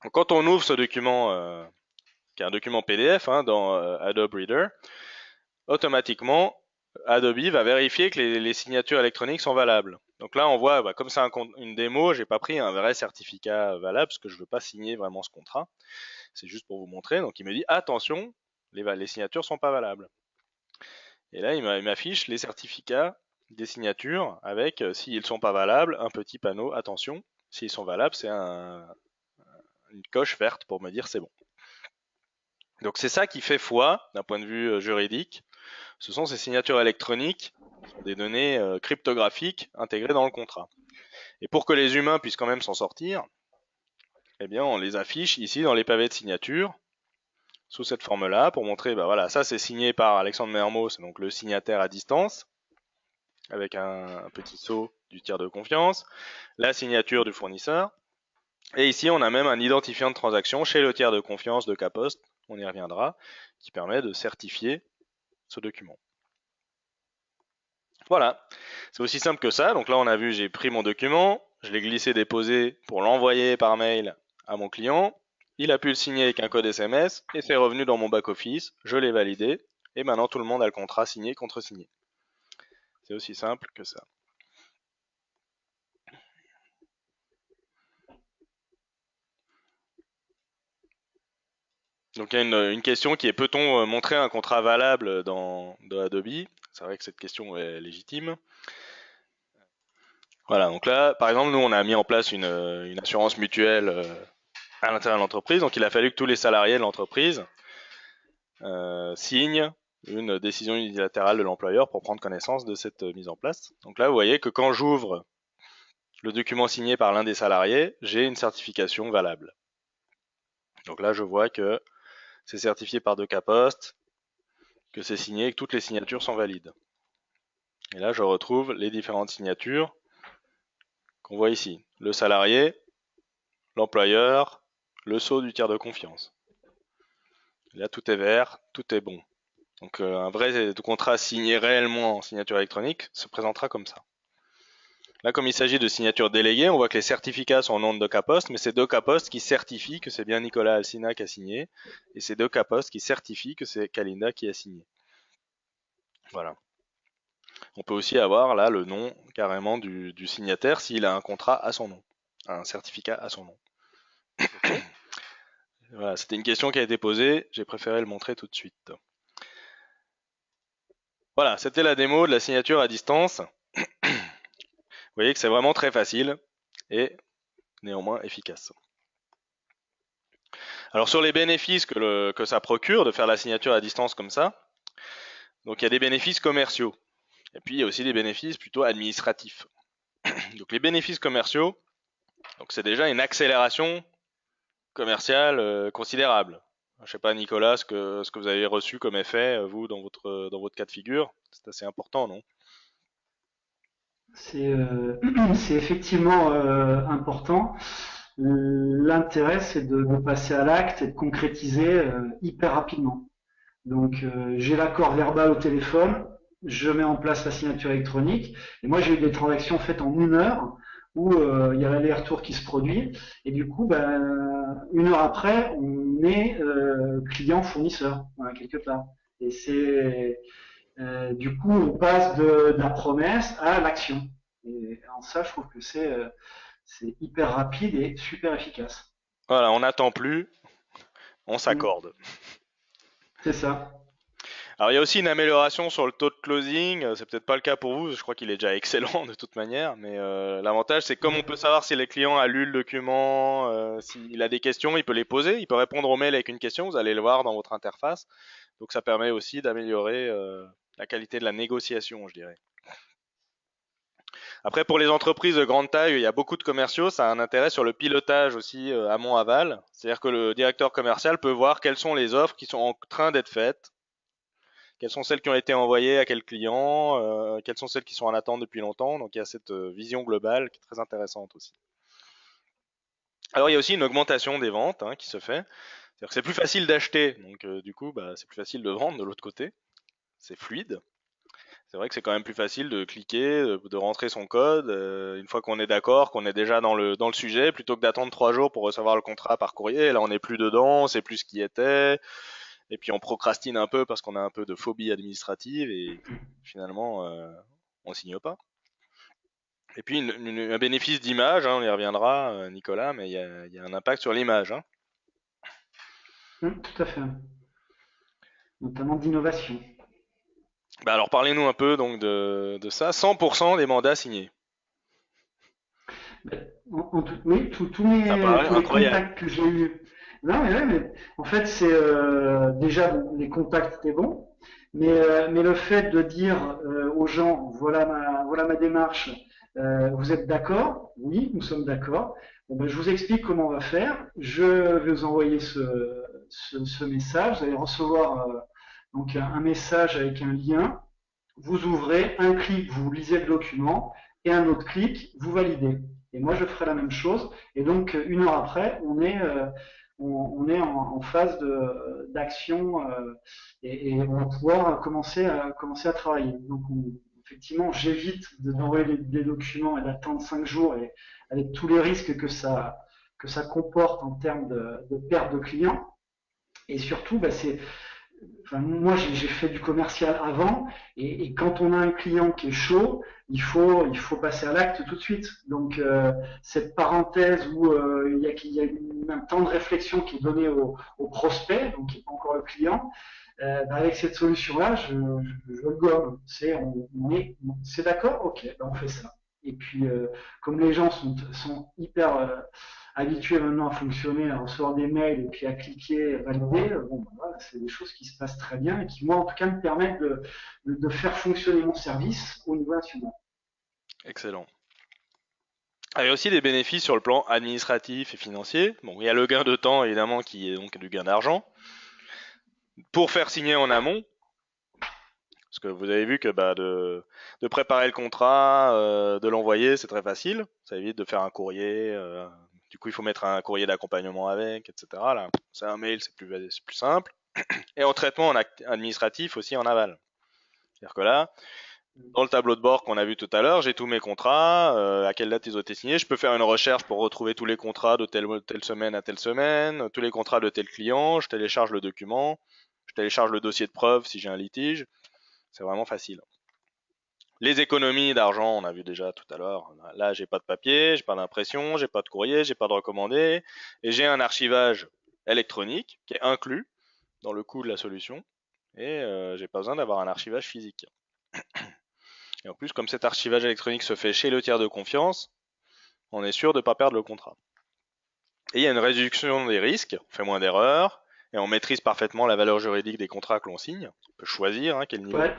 Donc, quand on ouvre ce document, qui est un document PDF dans Adobe Reader, automatiquement, Adobe va vérifier que les signatures électroniques sont valables. Donc là, on voit, comme c'est une démo, j'ai pas pris un vrai certificat valable parce que je veux pas signer vraiment ce contrat. C'est juste pour vous montrer. Donc il me dit attention, les signatures sont pas valables. Et là, il m'affiche les certificats des signatures avec, s'ils sont pas valables, un petit panneau attention. S'ils sont valables, c'est une coche verte pour me dire c'est bon. Donc c'est ça qui fait foi d'un point de vue juridique. Ce sont ces signatures électroniques, qui sont des données cryptographiques intégrées dans le contrat. Et pour que les humains puissent quand même s'en sortir, eh bien on les affiche ici dans les pavés de signature sous cette forme-là pour montrer, voilà, ça c'est signé par Alexandre Mermeau, c'est donc le signataire à distance, avec un petit sceau du tiers de confiance, la signature du fournisseur, Et ici, on a même un identifiant de transaction chez le tiers de confiance de Caposte, on y reviendra, qui permet de certifier ce document. Voilà, c'est aussi simple que ça. Donc là, on a vu, j'ai pris mon document, je l'ai glissé, déposé pour l'envoyer par mail à mon client. Il a pu le signer avec un code SMS et c'est revenu dans mon back-office. Je l'ai validé et maintenant tout le monde a le contrat signé, contre-signé. C'est aussi simple que ça. Donc il y a une question qui est: peut-on montrer un contrat valable dans Adobe? C'est vrai que cette question est légitime. Voilà, donc là, par exemple, nous, on a mis en place une assurance mutuelle à l'intérieur de l'entreprise. Donc il a fallu que tous les salariés de l'entreprise signent une décision unilatérale de l'employeur pour prendre connaissance de cette mise en place. Donc là, vous voyez que quand j'ouvre le document signé par l'un des salariés, j'ai une certification valable. Donc là, je vois que c'est certifié par Decaposte, que c'est signé et que toutes les signatures sont valides. Et là, je retrouve les différentes signatures qu'on voit ici. Le salarié, l'employeur, le sceau du tiers de confiance. Là, tout est vert, tout est bon. Donc un vrai contrat signé réellement en signature électronique se présentera comme ça. Là, comme il s'agit de signature déléguée, on voit que les certificats sont au nom de Decaposte, mais c'est Decaposte qui certifie que c'est bien Nicolas Alsina qui a signé, et c'est Decaposte qui certifie que c'est Kalinda qui a signé. Voilà. On peut aussi avoir là le nom carrément du signataire s'il a un contrat à son nom, un certificat à son nom. Voilà, c'était une question qui a été posée, j'ai préféré le montrer tout de suite. Voilà, c'était la démo de la signature à distance. Vous voyez que c'est vraiment très facile et néanmoins efficace. Alors sur les bénéfices que ça procure de faire la signature à distance comme ça, donc il y a des bénéfices commerciaux et puis il y a aussi des bénéfices plutôt administratifs. Donc les bénéfices commerciaux, donc c'est déjà une accélération commerciale considérable. Je ne sais pas Nicolas ce que vous avez reçu comme effet vous dans votre cas de figure, c'est assez important, non? C'est effectivement important. L'intérêt, c'est de passer à l'acte et de concrétiser hyper rapidement. Donc, j'ai l'accord verbal au téléphone, je mets en place la signature électronique, et moi j'ai eu des transactions faites en 1 heure où il y a l'aller-retour qui se produit, et du coup, ben, 1 heure après, on est client-fournisseur, voilà, quelque part. Et c'est du coup, on passe de la promesse à l'action. Et en ça, je trouve que c'est hyper rapide et super efficace. Voilà, on n'attend plus, on Mm. s'accorde. C'est ça. Alors il y a aussi une amélioration sur le taux de closing, c'est peut-être pas le cas pour vous, je crois qu'il est déjà excellent de toute manière, mais l'avantage c'est comme on peut savoir si le client a lu le document, s'il a des questions, il peut les poser, il peut répondre au mail avec une question, vous allez le voir dans votre interface, donc ça permet aussi d'améliorer la qualité de la négociation, je dirais. Après pour les entreprises de grande taille, il y a beaucoup de commerciaux, ça a un intérêt sur le pilotage aussi amont-aval, c'est-à-dire que le directeur commercial peut voir quelles sont les offres qui sont en train d'être faites, quelles sont celles qui ont été envoyées à quel client, quelles sont celles qui sont en attente depuis longtemps. Donc il y a cette vision globale qui est très intéressante aussi. Alors il y a aussi une augmentation des ventes qui se fait. C'est-à-dire que c'est plus facile d'acheter, donc du coup c'est plus facile de vendre de l'autre côté. C'est fluide. C'est vrai que c'est quand même plus facile de cliquer, de rentrer son code, une fois qu'on est d'accord, qu'on est déjà dans le sujet, plutôt que d'attendre 3 jours pour recevoir le contrat par courrier. Là on n'est plus dedans, on sait plus ce qui était. Et puis on procrastine un peu parce qu'on a un peu de phobie administrative et finalement on signe pas. Et puis un bénéfice d'image, on y reviendra Nicolas, mais il y a un impact sur l'image. Tout à fait. Notamment d'innovation. Bah alors parlez-nous un peu donc de ça. 100% des mandats signés. Ben, oui, Ça paraît tous les incroyable. contacts que j'ai eus. Non, mais, ouais, mais en fait, c'est déjà bon, les contacts étaient bons, mais le fait de dire aux gens, voilà ma démarche, vous êtes d'accord? Oui, nous sommes d'accord. Bon, ben, je vous explique comment on va faire. Je vais vous envoyer ce message. Vous allez recevoir donc un message avec un lien. Vous ouvrez un clic, vous lisez le document, et un autre clic, vous validez. Et moi, je ferai la même chose. Et donc, 1 heure après, on est en phase d'action et on va pouvoir commencer à travailler. Donc, effectivement, j'évite d'envoyer des documents et d'attendre 5 jours et avec tous les risques que ça comporte en termes de perte de clients. Et surtout, bah, enfin, moi, j'ai fait du commercial avant, et quand on a un client qui est chaud, il faut passer à l'acte tout de suite. Donc, cette parenthèse où il y a un temps de réflexion qui est donné au prospect, donc qui n'est pas encore le client, bah, avec cette solution-là, je le gomme. C'est d'accord, ok, bah, on fait ça. Et puis, comme les gens sont hyper habitués maintenant à fonctionner, à recevoir des mails et puis à cliquer, valider, bon, bah, voilà, c'est des choses qui se passent très bien et qui, moi, en tout cas, me permettent de faire fonctionner mon service au niveau national. Excellent. Il y a aussi des bénéfices sur le plan administratif et financier. Bon, il y a le gain de temps, évidemment, qui est donc du gain d'argent. Pour faire signer en amont, parce que vous avez vu que de préparer le contrat, de l'envoyer, c'est très facile. Ça évite de faire un courrier. Du coup, il faut mettre un courrier d'accompagnement avec, etc. Là, c'est un mail, c'est plus simple. Et en traitement administratif aussi en aval. C'est-à-dire que là, dans le tableau de bord qu'on a vu tout à l'heure, j'ai tous mes contrats, à quelle date ils ont été signés. Je peux faire une recherche pour retrouver tous les contrats de telle semaine à telle semaine, tous les contrats de tel client. Je télécharge le document, je télécharge le dossier de preuve si j'ai un litige. C'est vraiment facile. Les économies d'argent, on a vu déjà tout à l'heure. Là, j'ai pas de papier, j'ai pas d'impression, j'ai pas de courrier, j'ai pas de recommandé, et j'ai un archivage électronique qui est inclus dans le coût de la solution, et j'ai pas besoin d'avoir un archivage physique. Et en plus, comme cet archivage électronique se fait chez le tiers de confiance, on est sûr de ne pas perdre le contrat. Et il y a une réduction des risques, on fait moins d'erreurs, et on maîtrise parfaitement la valeur juridique des contrats que l'on signe. On peut choisir quel niveau Ouais,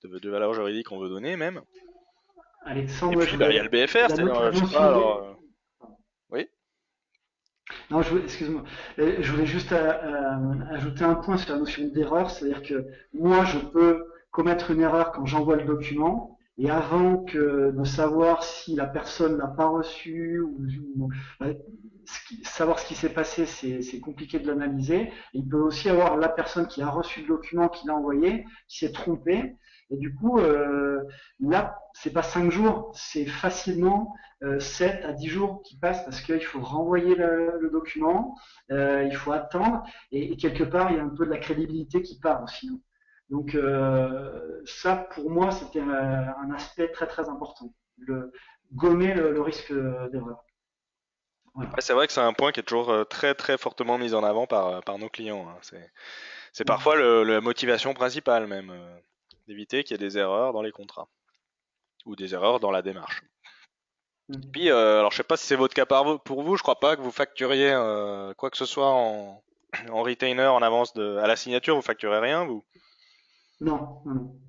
de valeur juridique on veut donner même. Et Alexandre, ouais, puis, il y a le BFR, la je sais pas, notion oui. non, excuse-moi. Je voulais juste ajouter un point sur la notion d'erreur, c'est-à-dire que moi, je peux commettre une erreur quand j'envoie le document, et avant de savoir si la personne l'a pas reçu bah, savoir ce qui s'est passé, c'est compliqué de l'analyser. Il peut aussi avoir la personne qui a reçu le document, qui l'a envoyé, qui s'est trompée, et du coup, là, c'est pas 5 jours, c'est facilement 7 à 10 jours qui passent parce qu'il faut renvoyer le document, il faut attendre, et quelque part, il y a un peu de la crédibilité qui part aussi, hein. Donc ça, pour moi, c'était un aspect très très important, gommer le risque d'erreur. Voilà. Ouais, c'est vrai que c'est un point qui est toujours très très fortement mis en avant par nos clients, hein. C'est parfois la motivation principale même, d'éviter qu'il y ait des erreurs dans les contrats ou des erreurs dans la démarche. Puis, alors je sais pas si c'est votre cas pour vous, je crois pas que vous facturiez quoi que ce soit en retainer en avance à la signature, vous facturez rien, vous. Non, non, non.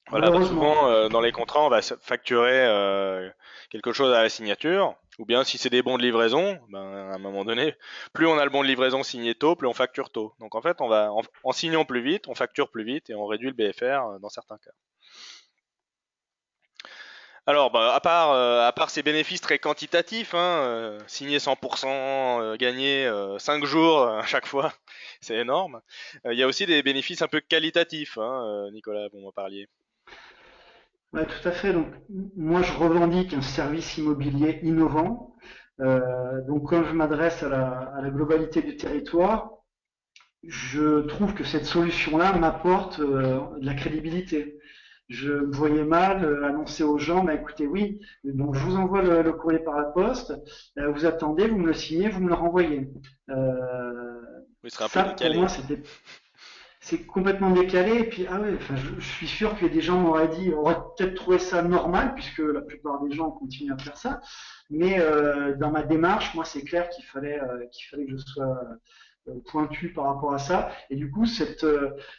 Voilà, bah Malheureusement. souvent dans les contrats, on va facturer quelque chose à la signature, ou bien si c'est des bons de livraison, ben, à un moment donné, plus on a le bon de livraison signé tôt, plus on facture tôt. Donc en fait, en signant plus vite, on facture plus vite et on réduit le BFR dans certains cas. Alors, bah, à part ces bénéfices très quantitatifs, hein, signer 100%, gagner 5 jours à chaque fois, c'est énorme. Il y a aussi des bénéfices un peu qualitatifs, hein, Nicolas, vous m'en parliez. Ouais, tout à fait. Donc, moi, je revendique un service immobilier innovant. Donc, quand je m'adresse à la globalité du territoire, je trouve que cette solution-là m'apporte de la crédibilité. Je me voyais mal annoncer aux gens, bah, écoutez, oui, donc je vous envoie le courrier par la poste, vous attendez, vous me le signez, vous me le renvoyez. Euh, Oui, ce serait un peu Ça, pour décalé. moi, c'est complètement décalé. Et puis, ah ouais, enfin, je suis sûr que des gens auraient peut-être trouvé ça normal, puisque la plupart des gens continuent à faire ça. Mais dans ma démarche, moi, c'est clair qu'il fallait que je sois pointu par rapport à ça. Et du coup, cette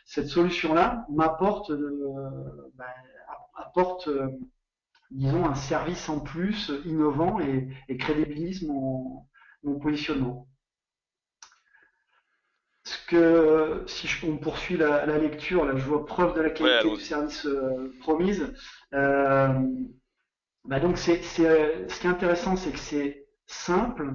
solution-là m'apporte, ben, apporte, disons, un service en plus innovant et crédibilise mon positionnement. Si on poursuit la lecture, là, je vois preuve de la Ouais, qualité du allons-y. service promise. Euh, Bah donc ce qui est intéressant, c'est que c'est simple,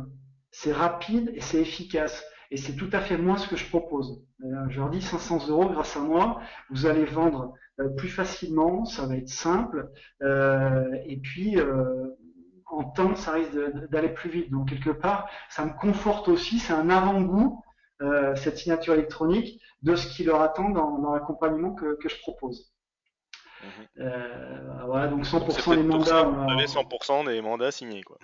c'est rapide et c'est efficace. Et c'est tout à fait moi ce que je propose. Je leur dis 500 euros grâce à moi, vous allez vendre plus facilement, ça va être simple, et puis en temps, ça risque d'aller plus vite. Donc quelque part, ça me conforte aussi, c'est un avant-goût, cette signature électronique, de ce qui leur attend dans l'accompagnement que je propose. Mhm. Voilà, donc Donc c'est 100% des peut-être pour ça mandats, que vous avez 100% des mandats signés, quoi.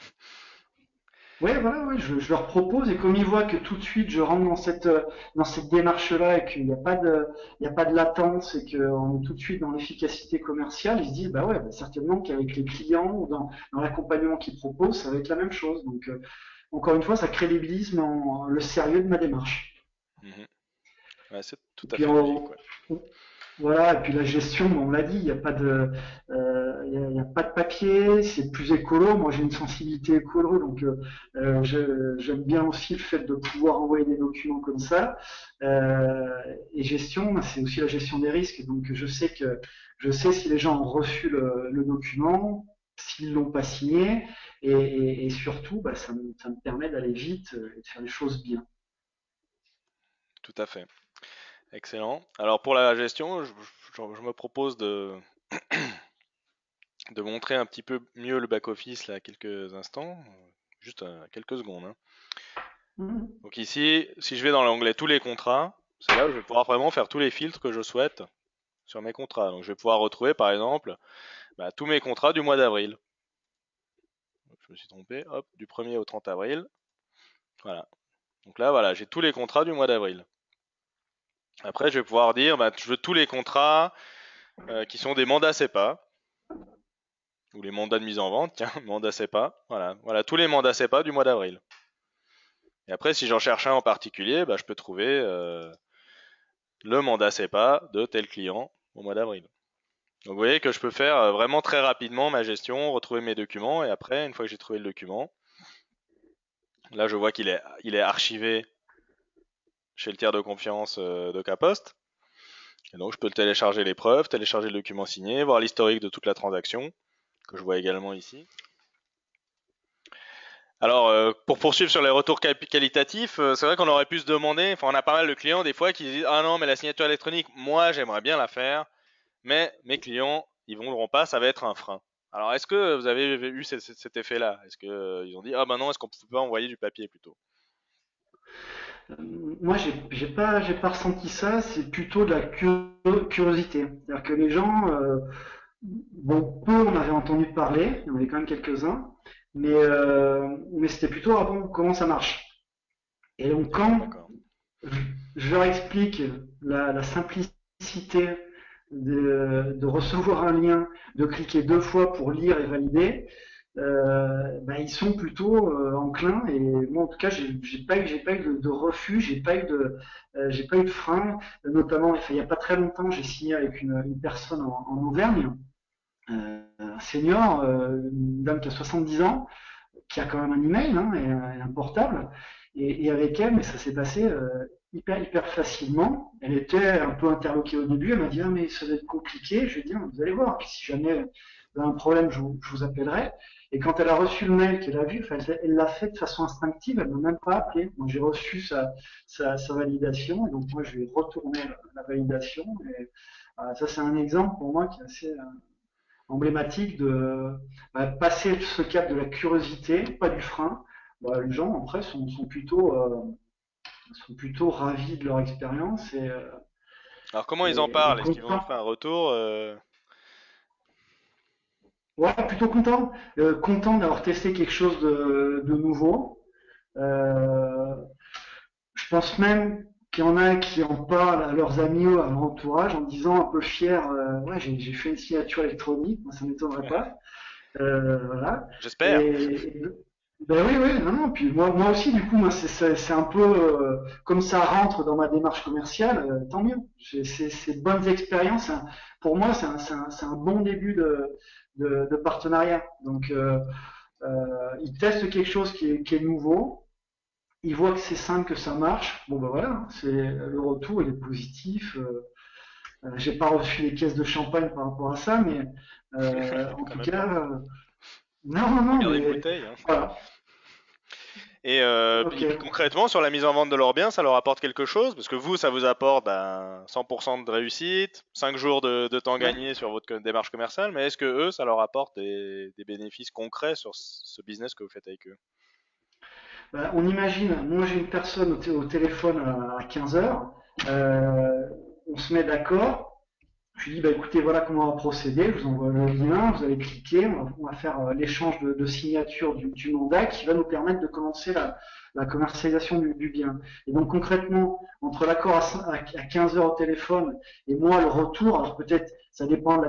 ouais, voilà, ouais, je leur propose et comme ils voient que tout de suite je rentre dans cette démarche-là et qu'il n'y a pas il y a pas de latence et qu'on est tout de suite dans l'efficacité commerciale, ils se disent bah ouais, bah certainement qu'avec les clients ou dans l'accompagnement qu'ils proposent, ça va être la même chose. Donc encore une fois, ça crédibilise le sérieux de ma démarche. Mhm. Ouais, c'est tout Et à puis fait logique, ouais. voilà, et puis la gestion, bon, on l'a dit, il n'y a pas il y a pas de papier, c'est plus écolo. Moi, j'ai une sensibilité écolo, donc j'aime bien aussi le fait de pouvoir envoyer des documents comme ça. Et gestion, ben, c'est aussi la gestion des risques. Donc, je sais si les gens ont reçu le document, s'ils l'ont pas signé, et surtout, bah, ça me permet d'aller vite et de faire les choses bien. Tout à fait. Excellent. Alors pour la gestion, je me propose de montrer un petit peu mieux le back-office là quelques instants, juste quelques secondes, hein. Mhm. Donc ici, si je vais dans l'onglet tous les contrats, c'est là où je vais pouvoir vraiment faire tous les filtres que je souhaite sur mes contrats. Donc je vais pouvoir retrouver par exemple tous mes contrats du mois d'avril. Je me suis trompé, hop, du 1er au 30 avril. Voilà. Donc là, voilà, j'ai tous les contrats du mois d'avril. Après, je vais pouvoir dire, je veux tous les contrats qui sont des mandats CEPA, ou les mandats de mise en vente, tiens, mandat CEPA. Voilà, voilà tous les mandats CEPA du mois d'avril. Et après, si j'en cherche un en particulier, je peux trouver le mandat CEPA de tel client au mois d'avril. Donc vous voyez que je peux faire vraiment très rapidement ma gestion, retrouver mes documents, et après, une fois que j'ai trouvé le document, là je vois il est archivé chez le tiers de confiance de Caposte. Et donc je peux télécharger les preuves, télécharger le document signé, voir l'historique de toute la transaction, que je vois également ici. Alors, pour poursuivre sur les retours qualitatifs, c'est vrai qu'on aurait pu se demander, enfin on a pas mal de clients des fois qui disent ah non mais la signature électronique, moi j'aimerais bien la faire, mais mes clients ils voudront pas, ça va être un frein. Alors est-ce que vous avez eu cet effet-là? Est-ce que ils ont dit ah ben non, est-ce qu'on peut pas envoyer du papier plutôt? Moi, j'ai pas ressenti ça. C'est plutôt de la curiosité. C'est-à-dire que les gens, bon, peu on avait entendu parler. Il y en avait quand même quelques-uns, mais c'était plutôt ah bon, comment ça marche. Et donc quand D'accord. je, je leur explique la simplicité de recevoir un lien, de cliquer deux fois pour lire et valider, ils sont plutôt enclins et moi en tout cas j'ai pas eu de refus, j'ai pas eu de frein, notamment il y a pas très longtemps j'ai signé avec une personne en Auvergne, un senior, une dame qui a 70 ans, qui a quand même un email hein, et un portable. Et avec elle, mais ça s'est passé hyper facilement. Elle était un peu interloquée au début. Elle m'a dit ah mais ça va être compliqué. Je lui ai dit ah, vous allez voir. Puis si jamais vous avez un problème, je vous appellerai. Et quand elle a reçu le mail qu'elle a vu, enfin, elle l'a fait de façon instinctive. Elle m'a même pas appelé. Moi j'ai reçu sa validation et donc moi je lui ai retourné la validation. Et ça c'est un exemple pour moi qui est assez emblématique de passer ce cap de la curiosité, pas du frein. Les gens après sont plutôt ravis de leur expérience Alors comment ils en et parlent? Est-ce qu'ils vous ont contents. fait un retour Ouais, plutôt contents. Contents d'avoir testé quelque chose de nouveau. Euh, je pense même qu'il y en a qui en parlent à leurs amis ou à leur entourage en disant un peu fier, ouais, j'ai fait une signature électronique, moi ça m'étonnerait pas. Voilà. J'espère. Et ben oui, oui, non, non. Puis moi aussi, du coup, moi, c'est un peu comme ça rentre dans ma démarche commerciale, tant mieux. C'est de bonnes expériences. Hein. Pour moi, c'est un bon début de partenariat. Donc, ils testent quelque chose qui est nouveau. Ils voient que c'est simple, que ça marche. Bon, ben voilà, hein, c'est le retour, il est positif. J'ai pas reçu les caisses de champagne par rapport à ça, mais en Quand tout même pas. cas, Non, non, non, Regardez une mais bouteille, hein. voilà. Et Ok. puis concrètement, sur la mise en vente de leurs biens, ça leur apporte quelque chose? Parce que vous, ça vous apporte 100% de réussite, 5 jours de temps Ouais. gagné sur votre démarche commerciale, mais est-ce que eux, ça leur apporte des bénéfices concrets sur ce business que vous faites avec eux? Bah, on imagine, moi j'ai une personne au téléphone à 15 heures. On se met d'accord. Je lui dis, bah, écoutez, voilà comment on va procéder. Je vous envoie le lien, vous allez cliquer, on va faire l'échange de signature du mandat qui va nous permettre de commencer la commercialisation du bien. Et donc concrètement, entre l'accord à 15 heures au téléphone et moi le retour, alors peut-être ça dépend de la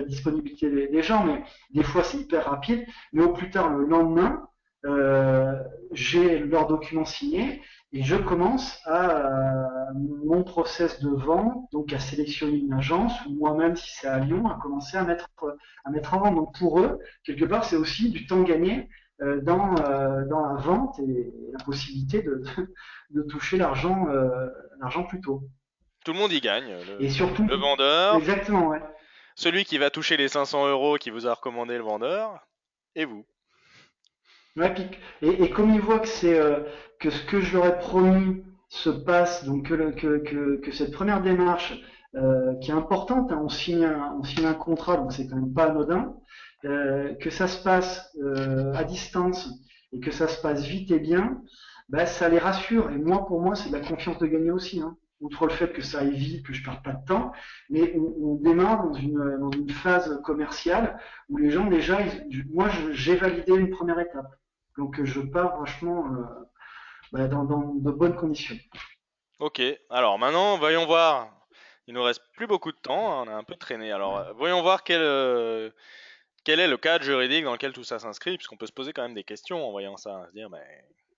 disponibilité des gens, mais des fois c'est hyper rapide, mais au plus tard le lendemain, j'ai leurs documents signés et je commence mon process de vente, donc à sélectionner une agence, ou moi-même, si c'est à Lyon, à commencer à mettre en vente. Donc pour eux, quelque part, c'est aussi du temps gagné dans la vente et la possibilité de toucher l'argent plus tôt. Tout le monde y gagne, Et surtout, le vendeur, exactement, ouais. celui qui va toucher les 500 euros qui vous a recommandé le vendeur, et vous. Ouais, et comme ils voient que ce que je leur ai promis se passe, donc que cette première démarche qui est importante, hein, on signe un contrat, donc c'est quand même pas anodin, que ça se passe à distance et que ça se passe vite et bien, bah, ça les rassure. Et moi, pour moi, c'est de la confiance de gagner aussi, hein. Outre le fait que ça aille vite, que je perde pas de temps, mais on démarre dans une phase commerciale où les gens déjà, moi, j'ai validé une première étape. Donc je pars vachement bah, dans de bonnes conditions. Ok, alors maintenant, voyons voir. Il nous reste plus beaucoup de temps, hein, on a un peu traîné. Alors, voyons voir quel est le cadre juridique dans lequel tout ça s'inscrit, puisqu'on peut se poser quand même des questions en voyant ça, à se dire, mais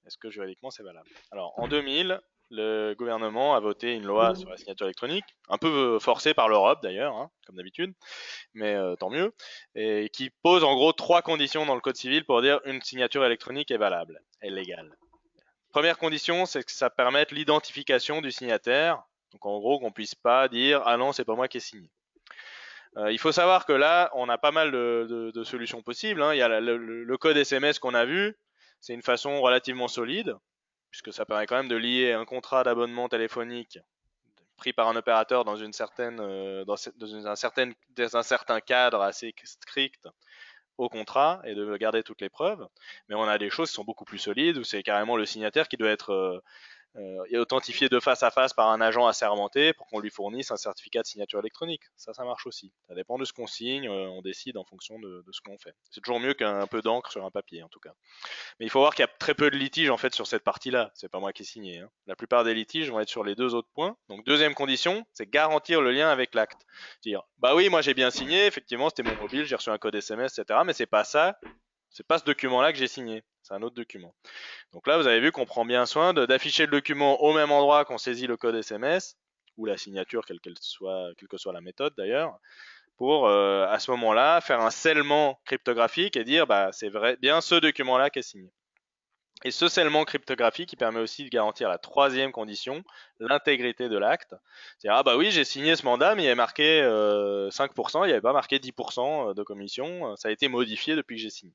est-ce que juridiquement c'est valable? Alors, en 2000, le gouvernement a voté une loi sur la signature électronique, un peu forcée par l'Europe d'ailleurs, hein, comme d'habitude, mais tant mieux, et qui pose en gros trois conditions dans le Code civil pour dire une signature électronique est valable, est légale. Première condition, c'est que ça permette l'identification du signataire, donc en gros qu'on puisse pas dire ah non c'est pas moi qui ai signé. Il faut savoir que là, on a pas mal de solutions possibles, hein. Il y a le code SMS qu'on a vu, c'est une façon relativement solide, puisque ça permet quand même de lier un contrat d'abonnement téléphonique pris par un opérateur dans un certain cadre assez strict au contrat et de garder toutes les preuves. Mais on a des choses qui sont beaucoup plus solides où c'est carrément le signataire qui doit être est authentifié de face à face par un agent assermenté pour qu'on lui fournisse un certificat de signature électronique. Ça marche aussi. Ça dépend de ce qu'on signe, on décide en fonction de ce qu'on fait. C'est toujours mieux qu'un peu d'encre sur un papier, en tout cas. Mais il faut voir qu'il y a très peu de litiges en fait sur cette partie-là. C'est pas moi qui ai signé, hein. La plupart des litiges vont être sur les deux autres points. Donc deuxième condition, c'est garantir le lien avec l'acte. Dire bah oui, moi j'ai bien signé, effectivement c'était mon mobile, j'ai reçu un code SMS, etc. Mais c'est pas ça, c'est pas ce document-là que j'ai signé. C'est un autre document. Donc là, vous avez vu qu'on prend bien soin d'afficher le document au même endroit qu'on saisit le code SMS ou la signature, quelle que soit la méthode d'ailleurs, pour à ce moment-là faire un scellement cryptographique et dire bah c'est vrai bien ce document-là qui est signé. Et ce scellement cryptographique qui permet aussi de garantir la troisième condition, l'intégrité de l'acte. C'est-à-dire, ah bah oui, j'ai signé ce mandat, mais il y avait marqué 5%, il n'y avait pas marqué 10% de commission, ça a été modifié depuis que j'ai signé.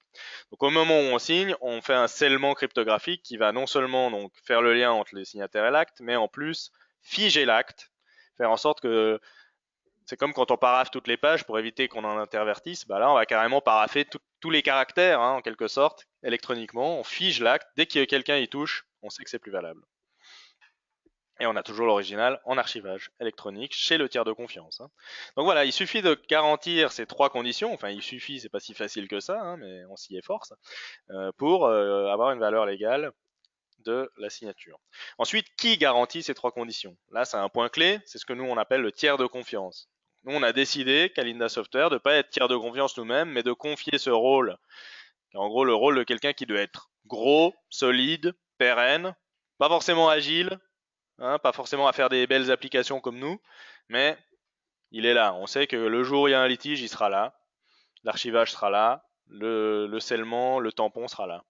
Donc au moment où on signe, on fait un scellement cryptographique qui va non seulement donc faire le lien entre les signataires et l'acte, mais en plus figer l'acte, faire en sorte que c'est comme quand on paraphe toutes les pages pour éviter qu'on en intervertisse. Bah là, on va carrément parapher tous les caractères, hein, en quelque sorte, électroniquement. On fige l'acte. Dès que quelqu'un y touche, on sait que c'est plus valable. Et on a toujours l'original en archivage électronique chez le tiers de confiance, hein. Donc voilà, il suffit de garantir ces trois conditions. Enfin, il suffit, c'est pas si facile que ça, hein, mais on s'y efforce pour avoir une valeur légale de la signature. Ensuite, qui garantit ces trois conditions? Là, c'est un point clé. C'est ce que nous on appelle le tiers de confiance. Nous, on a décidé qu'à Linda Software de ne pas être tiers de confiance nous-mêmes, mais de confier ce rôle, en gros le rôle de quelqu'un qui doit être gros, solide, pérenne, pas forcément agile, hein, pas forcément à faire des belles applications comme nous, mais il est là. On sait que le jour où il y a un litige, il sera là, l'archivage sera là, le scellement, le tampon sera là.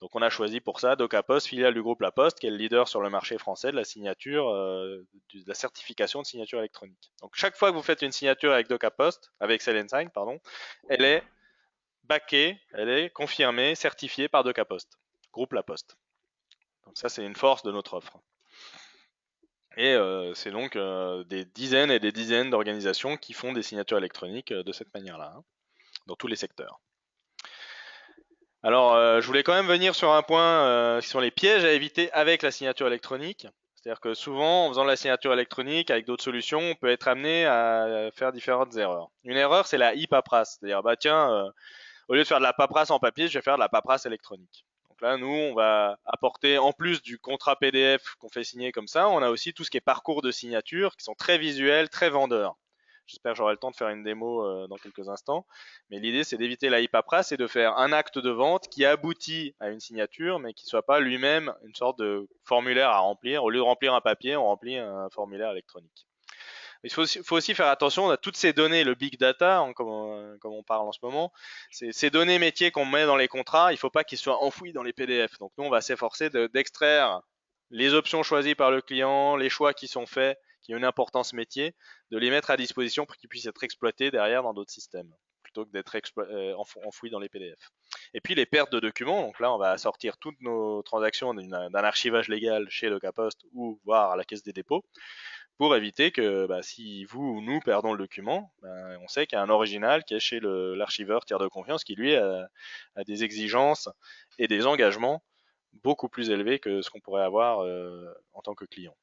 Donc on a choisi pour ça DocaPost, filiale du groupe La Poste, qui est le leader sur le marché français de la signature, de la certification de signature électronique. Donc chaque fois que vous faites une signature avec DocaPost, avec Sign, pardon, elle est backée, elle est confirmée, certifiée par DecaPost, groupe La Poste. Donc ça, c'est une force de notre offre. Et c'est donc des dizaines et des dizaines d'organisations qui font des signatures électroniques de cette manière-là, hein, dans tous les secteurs. Alors, je voulais quand même venir sur un point qui sont les pièges à éviter avec la signature électronique. C'est-à-dire que souvent, en faisant de la signature électronique avec d'autres solutions, on peut être amené à faire différentes erreurs. Une erreur, c'est la e-paperasse. C'est-à-dire, bah tiens, au lieu de faire de la paperasse en papier, je vais faire de la paperasse électronique. Donc là, nous, on va apporter, en plus du contrat PDF qu'on fait signer comme ça, on a aussi tout ce qui est parcours de signature, qui sont très visuels, très vendeurs. J'espère que j'aurai le temps de faire une démo dans quelques instants. Mais l'idée, c'est d'éviter la e-paperasse et de faire un acte de vente qui aboutit à une signature, mais qui ne soit pas lui-même une sorte de formulaire à remplir. Au lieu de remplir un papier, on remplit un formulaire électronique. Il faut aussi faire attention à toutes ces données, le big data, hein, comme on parle en ce moment, ces données métiers qu'on met dans les contrats, il ne faut pas qu'ils soient enfouis dans les PDF. Donc nous, on va s'efforcer d'extraire les options choisies par le client, les choix qui sont faits, qui ont une importance métier, de les mettre à disposition pour qu'ils puissent être exploités derrière dans d'autres systèmes, plutôt que d'être enfouis dans les PDF. Et puis les pertes de documents, donc là, on va sortir toutes nos transactions d'un archivage légal chez DecaPost ou voire à la Caisse des dépôts, pour éviter que si vous ou nous perdons le document, on sait qu'il y a un original qui est chez l'archiveur tiers de confiance qui lui a des exigences et des engagements beaucoup plus élevés que ce qu'on pourrait avoir en tant que client.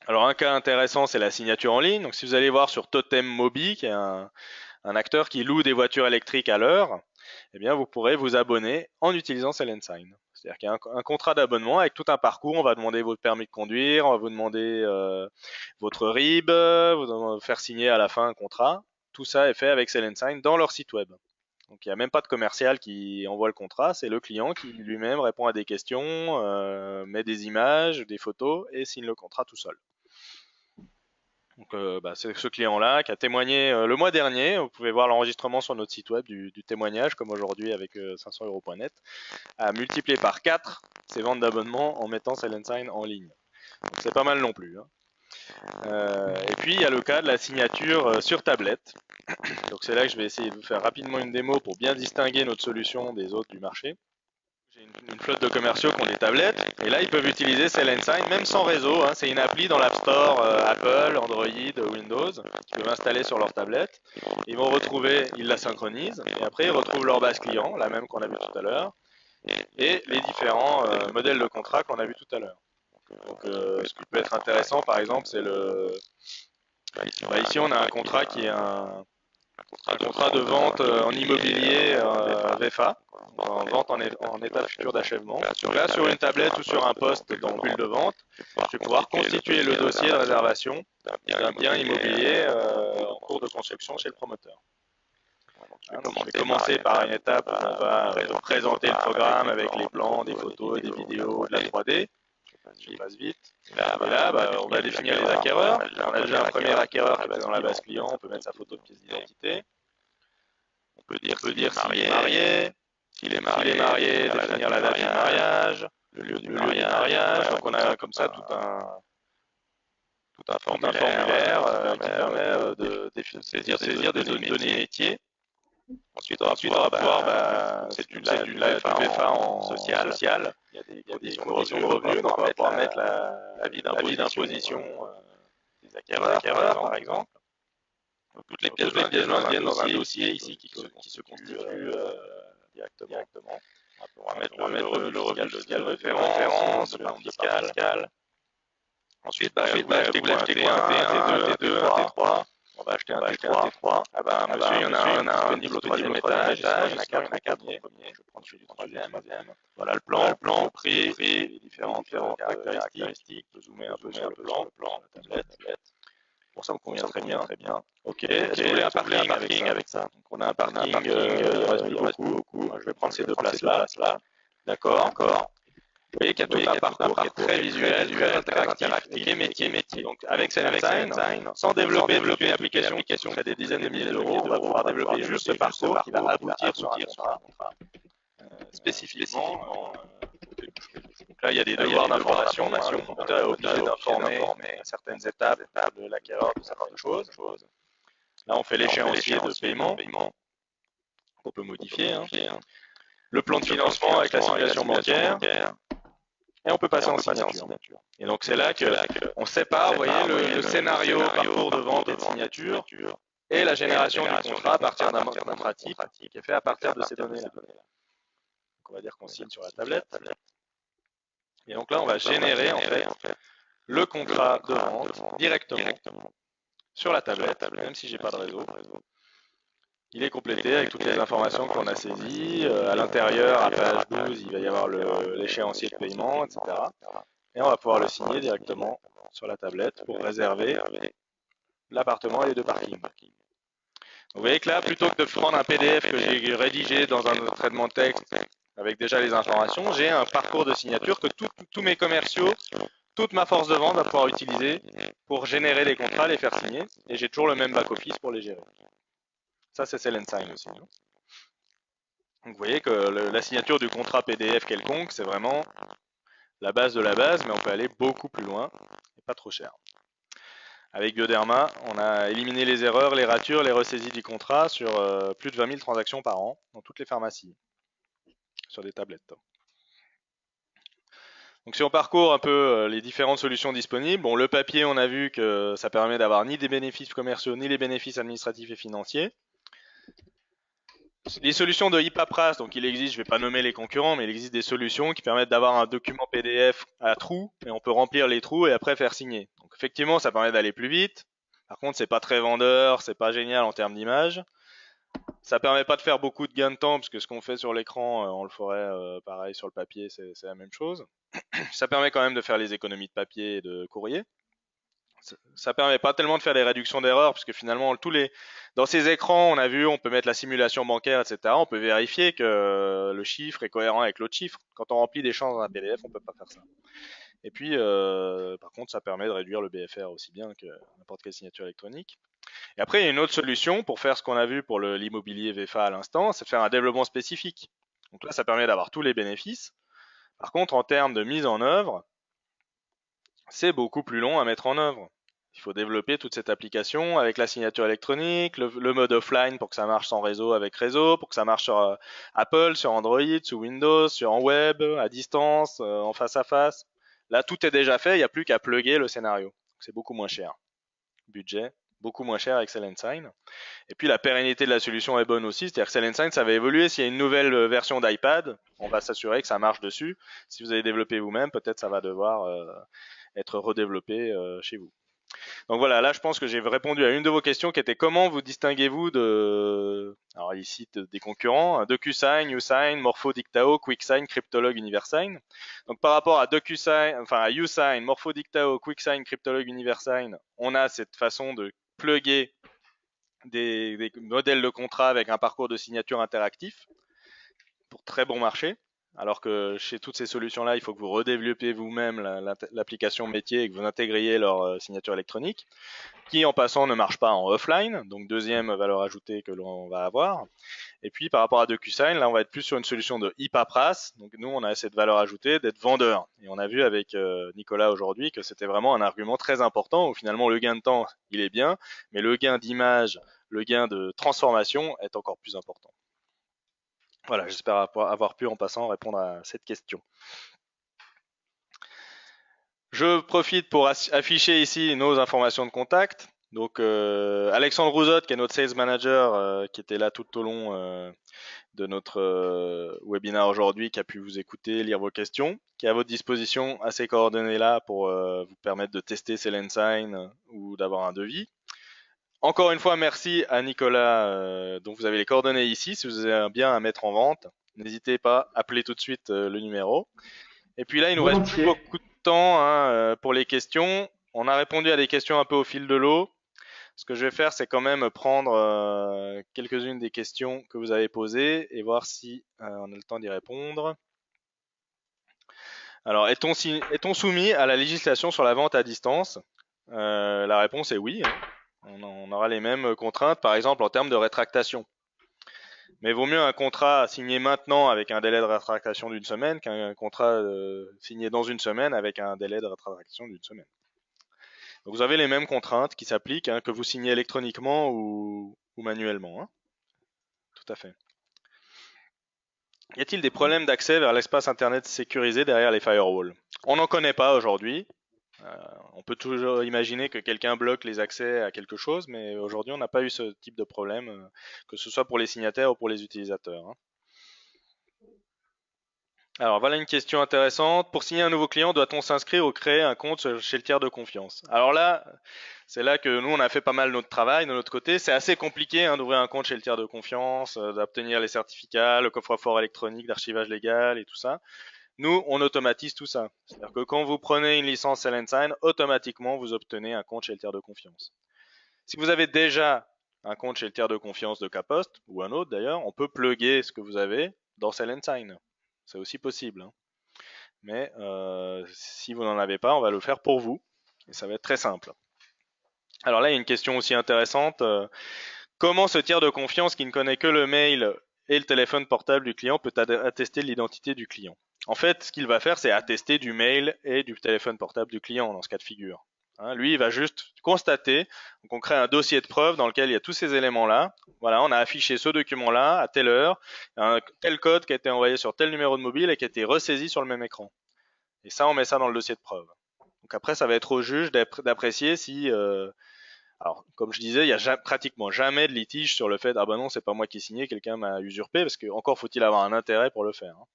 Alors un cas intéressant, c'est la signature en ligne. Donc si vous allez voir sur Totem Mobi, qui est un acteur qui loue des voitures électriques à l'heure, eh bien vous pourrez vous abonner en utilisant Sign. C'est-à-dire qu'il y a un contrat d'abonnement avec tout un parcours. On va demander votre permis de conduire, on va vous demander votre RIB, vous faire signer à la fin un contrat. Tout ça est fait avec Sign dans leur site web. Donc il n'y a même pas de commercial qui envoie le contrat, c'est le client qui lui-même répond à des questions, met des images, des photos et signe le contrat tout seul. Donc c'est ce client-là qui a témoigné le mois dernier. Vous pouvez voir l'enregistrement sur notre site web du témoignage, comme aujourd'hui avec 500euros.net, a multiplié par 4 ses ventes d'abonnements en mettant Sign en ligne. Donc c'est pas mal non plus, hein. Et puis il y a le cas de la signature sur tablette. Donc c'est là que je vais essayer de vous faire rapidement une démo pour bien distinguer notre solution des autres du marché. J'ai une flotte de commerciaux qui ont des tablettes, et là ils peuvent utiliser Sign même sans réseau, hein. C'est une appli dans l'App Store Apple, Android, Windows, qu'ils peuvent installer sur leur tablette. Ils vont retrouver, ils la synchronisent, et après ils retrouvent leur base client, la même qu'on a vu tout à l'heure, et les différents modèles de contrat qu'on a vu tout à l'heure. Donc ce qui peut être intéressant par exemple, c'est ici on a un contrat qui est un contrat de vente en immobilier VFA, en vente en état futur d'achèvement. Donc là, sur une tablette ou sur un poste dans bulle de vente, je vais pouvoir constituer le dossier de réservation d'un bien immobilier en cours de construction chez le promoteur. Donc, je vais commencer par une étape où on va présenter le programme avec les plans, des photos, des vidéos, de la 3D. Je passe vite. Et là, on va définir les acquéreurs. On a déjà un premier acquéreur qui est dans la base client. On peut mettre sa photo de pièce d'identité. On peut dire s'il est marié. S'il est marié, définir la date du mariage, le lieu du mariage. Donc on a comme ça tout un formulaire qui permet de saisir des données métiers. Ensuite, on va pouvoir c'est du FA en social. Il y a des conditions de revenus, donc on va pouvoir mettre l'avis d'imposition des acquéreurs, par exemple. Donc, toutes les pièces jointes viennent dans un dossier ici qui se constitue directement. On va mettre le revenu fiscal référence, le plan fiscal. Ensuite, vous voulez acheter un T2, un T3. On va acheter un T3. Ah ben, monsieur, il y en a un disponible au troisième étage. Il y en a 4 au premier. Je prends celui du troisième. Voilà le plan, prix, les différentes caractéristiques. Je peux zoomer un peu sur le plan, la tablette. Bon, ça me convient très bien. Ok, est-ce que vous voulez un parking avec ça? Donc, on a un parking, il reste beaucoup. Je vais prendre ces deux places-là. D'accord. Vous voyez qu'il y a tout un parcours qui est très visuel, très interactif, et métier. Donc, avec Sign, sans développer une application qui fait des dizaines de milliers d'euros, on va pouvoir développer juste ce parcours qui va aboutir sur un contrat spécifiquement. Donc là, il y a des devoirs d'information. Le promoteur est obligé d'informer à certaines étapes de l'acquéreur de certaines choses. Là, on fait l'échéancier de paiement. qu'on peut modifier, hein. Le plan de financement avec la simulation bancaire, et on peut passer en signature. Et donc c'est là qu'on sépare, vous voyez, le scénario, parcours de vente et de signature, et la génération du contrat à partir d'un contrat type qui est fait à partir de ces données-là. Donc on va dire qu'on signe sur la tablette. Et donc là, on va générer en fait le contrat de vente directement sur la tablette, même si j'ai pas de réseau. Il est complété avec toutes les informations qu'on a saisies. À l'intérieur, à page 12, il va y avoir l'échéancier de paiement, etc. Et on va pouvoir le signer directement sur la tablette pour réserver l'appartement et les 2 parkings. Vous voyez que là, plutôt que de prendre un PDF que j'ai rédigé dans un traitement de texte avec déjà les informations, j'ai un parcours de signature que tous mes commerciaux, toute ma force de vente va pouvoir utiliser pour générer les contrats, les faire signer, et j'ai toujours le même back-office pour les gérer. Ça, c'est Sell & Sign aussi. Donc vous voyez que la signature du contrat PDF quelconque, c'est vraiment la base de la base, mais on peut aller beaucoup plus loin et pas trop cher. Avec Bioderma, on a éliminé les erreurs, les ratures, les ressaisies du contrat sur plus de 20 000 transactions par an dans toutes les pharmacies, sur des tablettes. Donc si on parcourt un peu les différentes solutions disponibles, bon, le papier, on a vu que ça permet d'avoir ni des bénéfices commerciaux, ni les bénéfices administratifs et financiers. Les solutions de e-paperasse, donc il existe, je ne vais pas nommer les concurrents, mais il existe des solutions qui permettent d'avoir un document PDF à trous, et on peut remplir les trous et après faire signer. Donc effectivement, ça permet d'aller plus vite. Par contre, c'est pas très vendeur, c'est pas génial en termes d'image. Ça permet pas de faire beaucoup de gains de temps, parce que ce qu'on fait sur l'écran, on le ferait pareil sur le papier, c'est la même chose. Ça permet quand même de faire les économies de papier et de courrier. Ça permet pas tellement de faire des réductions d'erreurs, parce que finalement, dans ces écrans, on a vu, on peut mettre la simulation bancaire, etc. On peut vérifier que le chiffre est cohérent avec l'autre chiffre. Quand on remplit des champs dans un PDF, on peut pas faire ça. Et puis, par contre, ça permet de réduire le BFR aussi bien que n'importe quelle signature électronique. Et après, il y a une autre solution pour faire ce qu'on a vu pour l'immobilier VFA à l'instant, c'est de faire un développement spécifique. Donc là, ça permet d'avoir tous les bénéfices. Par contre, en termes de mise en œuvre, c'est beaucoup plus long à mettre en œuvre. Il faut développer toute cette application avec la signature électronique, le mode offline pour que ça marche sans réseau avec réseau, pour que ça marche sur Apple, sur Android, sur Windows, en web, à distance, en face à face. Là, tout est déjà fait, il n'y a plus qu'à plugger le scénario. C'est beaucoup moins cher. Budget, beaucoup moins cher avec Sell & Sign. Et puis la pérennité de la solution est bonne aussi, c'est-à-dire que Sell & Sign, ça va évoluer. S'il y a une nouvelle version d'iPad, on va s'assurer que ça marche dessus. Si vous avez développé vous-même, peut-être ça va devoir être redéveloppé chez vous. Donc voilà, là je pense que j'ai répondu à une de vos questions qui était comment vous distinguez-vous alors il cite des concurrents, DocuSign, YouSign, Morpho, Dictao, QuickSign, Cryptolog, Universign. Donc par rapport à DocuSign, enfin à YouSign, Morpho, Dictao, QuickSign, Cryptolog, Universign, on a cette façon de plugger des modèles de contrat avec un parcours de signature interactif pour très bon marché. Alors que chez toutes ces solutions-là, il faut que vous redéveloppiez vous-même l'application métier et que vous intégriez leur signature électronique, qui en passant ne marche pas en offline, donc deuxième valeur ajoutée que l'on va avoir. Et puis par rapport à DocuSign, là on va être plus sur une solution de e-paperasse, donc nous on a cette valeur ajoutée d'être vendeur. Et on a vu avec Nicolas aujourd'hui que c'était vraiment un argument très important, où finalement le gain de temps il est bien, mais le gain d'image, le gain de transformation est encore plus important. Voilà, j'espère avoir pu en passant répondre à cette question. Je profite pour afficher ici nos informations de contact. Donc Alexandre Rouzotte, qui est notre sales manager, qui était là tout au long de notre webinaire aujourd'hui, qui a pu vous écouter, lire vos questions, qui est à votre disposition à ces coordonnées-là pour vous permettre de tester Sell & Sign ou d'avoir un devis. Encore une fois, merci à Nicolas, dont vous avez les coordonnées ici. Si vous avez un bien à mettre en vente, n'hésitez pas, appelez tout de suite le numéro. Et puis là, il nous reste plus beaucoup de temps pour les questions. On a répondu à des questions un peu au fil de l'eau. Ce que je vais faire, c'est quand même prendre quelques-unes des questions que vous avez posées et voir si on a le temps d'y répondre. Alors, est-on soumis à la législation sur la vente à distance? La réponse est oui. On aura les mêmes contraintes, par exemple en termes de rétractation. Mais vaut mieux un contrat signé maintenant avec un délai de rétractation d'une semaine qu'un contrat signé dans une semaine avec un délai de rétractation d'une semaine. Donc vous avez les mêmes contraintes qui s'appliquent, que vous signez électroniquement ou manuellement. Tout à fait. Y a-t-il des problèmes d'accès vers l'espace Internet sécurisé derrière les firewalls? On n'en connaît pas aujourd'hui. Euh, on peut toujours imaginer que quelqu'un bloque les accès à quelque chose, mais aujourd'hui, on n'a pas eu ce type de problème, que ce soit pour les signataires ou pour les utilisateurs, hein. Alors voilà une question intéressante. Pour signer un nouveau client, doit-on s'inscrire ou créer un compte chez le tiers de confiance? Alors là, c'est là que nous, on a fait pas mal notre travail de notre côté. C'est assez compliqué hein, d'ouvrir un compte chez le tiers de confiance, d'obtenir les certificats, le coffre-fort électronique d'archivage légal et tout ça. Nous, on automatise tout ça. C'est-à-dire que quand vous prenez une licence Sell and Sign, automatiquement, vous obtenez un compte chez le tiers de confiance. Si vous avez déjà un compte chez le tiers de confiance de Caposte, ou un autre d'ailleurs, on peut plugger ce que vous avez dans Sell and Sign. C'est aussi possible, hein. Mais si vous n'en avez pas, on va le faire pour vous. Et ça va être très simple. Alors là, il y a une question aussi intéressante. Comment ce tiers de confiance qui ne connaît que le mail et le téléphone portable du client peut attester l'identité du client? En fait, ce qu'il va faire, c'est attester du mail et du téléphone portable du client dans ce cas de figure. Hein, lui, il va juste constater. Donc, on crée un dossier de preuve dans lequel il y a tous ces éléments-là. Voilà, on a affiché ce document-là à telle heure, un tel code qui a été envoyé sur tel numéro de mobile et qui a été ressaisi sur le même écran. Et ça, on met ça dans le dossier de preuve. Donc après, ça va être au juge d'apprécier si, alors comme je disais, il y a pratiquement jamais de litige sur le fait ah ben non, c'est pas moi qui ai signé, quelqu'un m'a usurpé, parce que encore faut-il avoir un intérêt pour le faire, hein.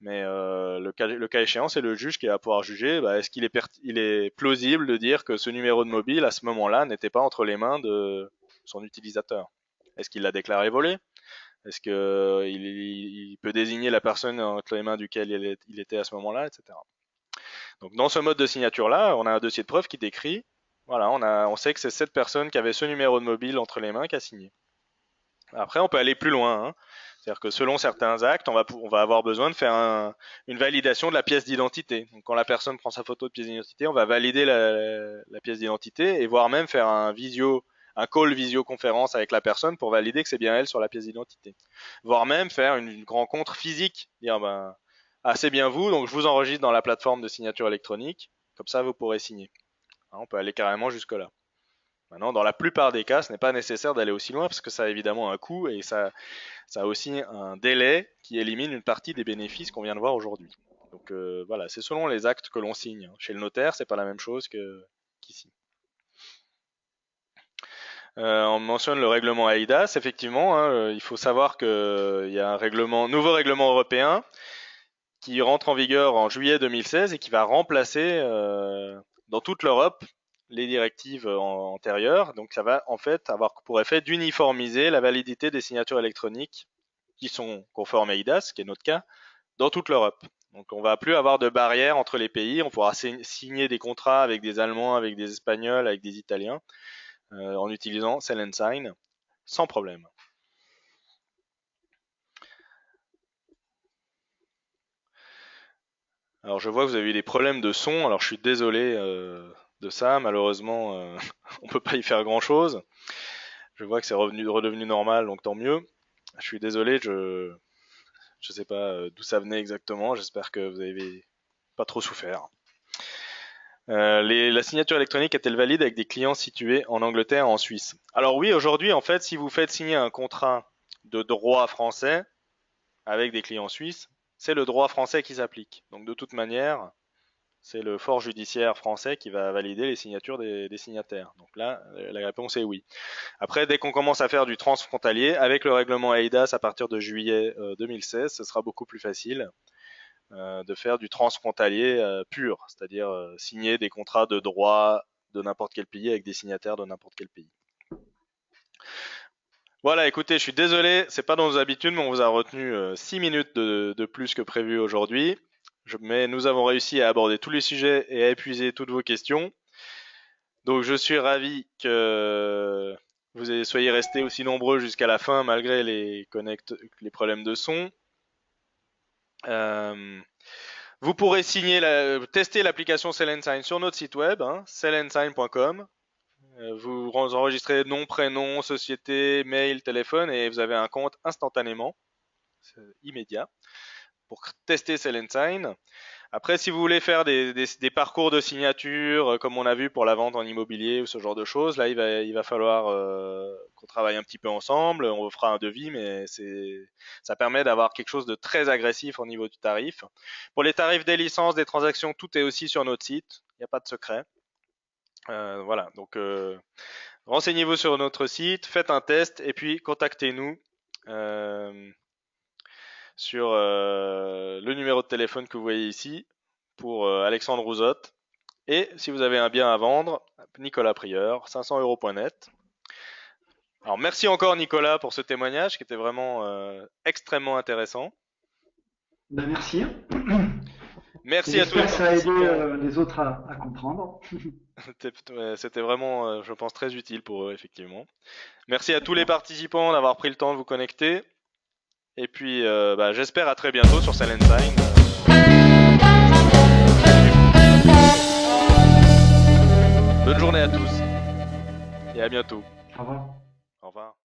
Mais le cas échéant, c'est le juge qui va pouvoir juger est-ce qu'il est plausible de dire que ce numéro de mobile à ce moment-là n'était pas entre les mains de son utilisateur. Est-ce qu'il l'a déclaré volé? Est-ce qu'il peut désigner la personne entre les mains duquel il était à ce moment-là, etc. Donc dans ce mode de signature-là, on a un dossier de preuve qui décrit, voilà, on sait que c'est cette personne qui avait ce numéro de mobile entre les mains qui a signé. Après, on peut aller plus loin, hein. C'est-à-dire que selon certains actes, on va avoir besoin de faire une validation de la pièce d'identité. Donc quand la personne prend sa photo de pièce d'identité, on va valider la pièce d'identité et voire même faire un call visioconférence avec la personne pour valider que c'est bien elle sur la pièce d'identité. Voire même faire une rencontre physique, dire c'est bien vous, donc je vous enregistre dans la plateforme de signature électronique, comme ça vous pourrez signer. Hein, on peut aller carrément jusque là. Maintenant, dans la plupart des cas, ce n'est pas nécessaire d'aller aussi loin parce que ça a évidemment un coût et ça a aussi un délai qui élimine une partie des bénéfices qu'on vient de voir aujourd'hui. Donc voilà, c'est selon les actes que l'on signe. Chez le notaire, c'est pas la même chose qu'ici. On mentionne le règlement AIDAS, effectivement, hein, il faut savoir qu'il y a un nouveau règlement européen qui rentre en vigueur en juillet 2016 et qui va remplacer dans toute l'Europe les directives antérieures. Donc ça va en fait avoir pour effet d'uniformiser la validité des signatures électroniques qui sont conformes à EIDAS, qui est notre cas, dans toute l'Europe. Donc on va plus avoir de barrières entre les pays, on pourra signer des contrats avec des Allemands, avec des Espagnols, avec des Italiens, en utilisant Sell and Sign, sans problème. Alors je vois que vous avez eu des problèmes de son, alors je suis désolé de ça, malheureusement on peut pas y faire grand chose. Je vois que c'est redevenu normal, donc tant mieux. Je suis désolé, je sais pas d'où ça venait exactement, j'espère que vous avez pas trop souffert. La signature électronique est-elle valide avec des clients situés en Angleterre et en Suisse? Alors oui, aujourd'hui en fait, si vous faites signer un contrat de droit français avec des clients suisses, c'est le droit français qui s'applique. Donc de toute manière, c'est le fort judiciaire français qui va valider les signatures des signataires. Donc là, la réponse est oui. Après, dès qu'on commence à faire du transfrontalier, avec le règlement AIDAS à partir de juillet 2016, ce sera beaucoup plus facile de faire du transfrontalier pur, c'est-à-dire signer des contrats de droit de n'importe quel pays avec des signataires de n'importe quel pays. Voilà, écoutez, je suis désolé, c'est pas dans nos habitudes, mais on vous a retenu 6 minutes de plus que prévu aujourd'hui. Mais nous avons réussi à aborder tous les sujets et à épuiser toutes vos questions. Donc je suis ravi que vous soyez restés aussi nombreux jusqu'à la fin malgré les problèmes de son. Vous pourrez tester l'application Sell and Sign sur notre site web, hein, sellandsign.com. Vous enregistrez nom, prénom, société, mail, téléphone et vous avez un compte instantanément, immédiat, pour tester Sell and Sign. Après, si vous voulez faire des parcours de signature, comme on a vu pour la vente en immobilier ou ce genre de choses, là, il va falloir qu'on travaille un petit peu ensemble. On vous fera un devis, mais ça permet d'avoir quelque chose de très agressif au niveau du tarif. Pour les tarifs des licences, des transactions, tout est aussi sur notre site. Il n'y a pas de secret. Voilà, donc renseignez-vous sur notre site, faites un test et puis contactez-nous sur le numéro de téléphone que vous voyez ici pour Alexandre Rouzotte. Et si vous avez un bien à vendre, Nicolas Prieur, 500euros.net. Alors merci encore Nicolas pour ce témoignage qui était vraiment extrêmement intéressant. Ben, merci. Merci à tous les J'espère que ça a aidé participants. les autres à comprendre. C'était vraiment, je pense, très utile pour eux, effectivement. Merci à tous les participants d'avoir pris le temps de vous connecter. Et puis, j'espère à très bientôt sur Silentine. Bonne journée à tous et à bientôt. Au revoir. Au revoir.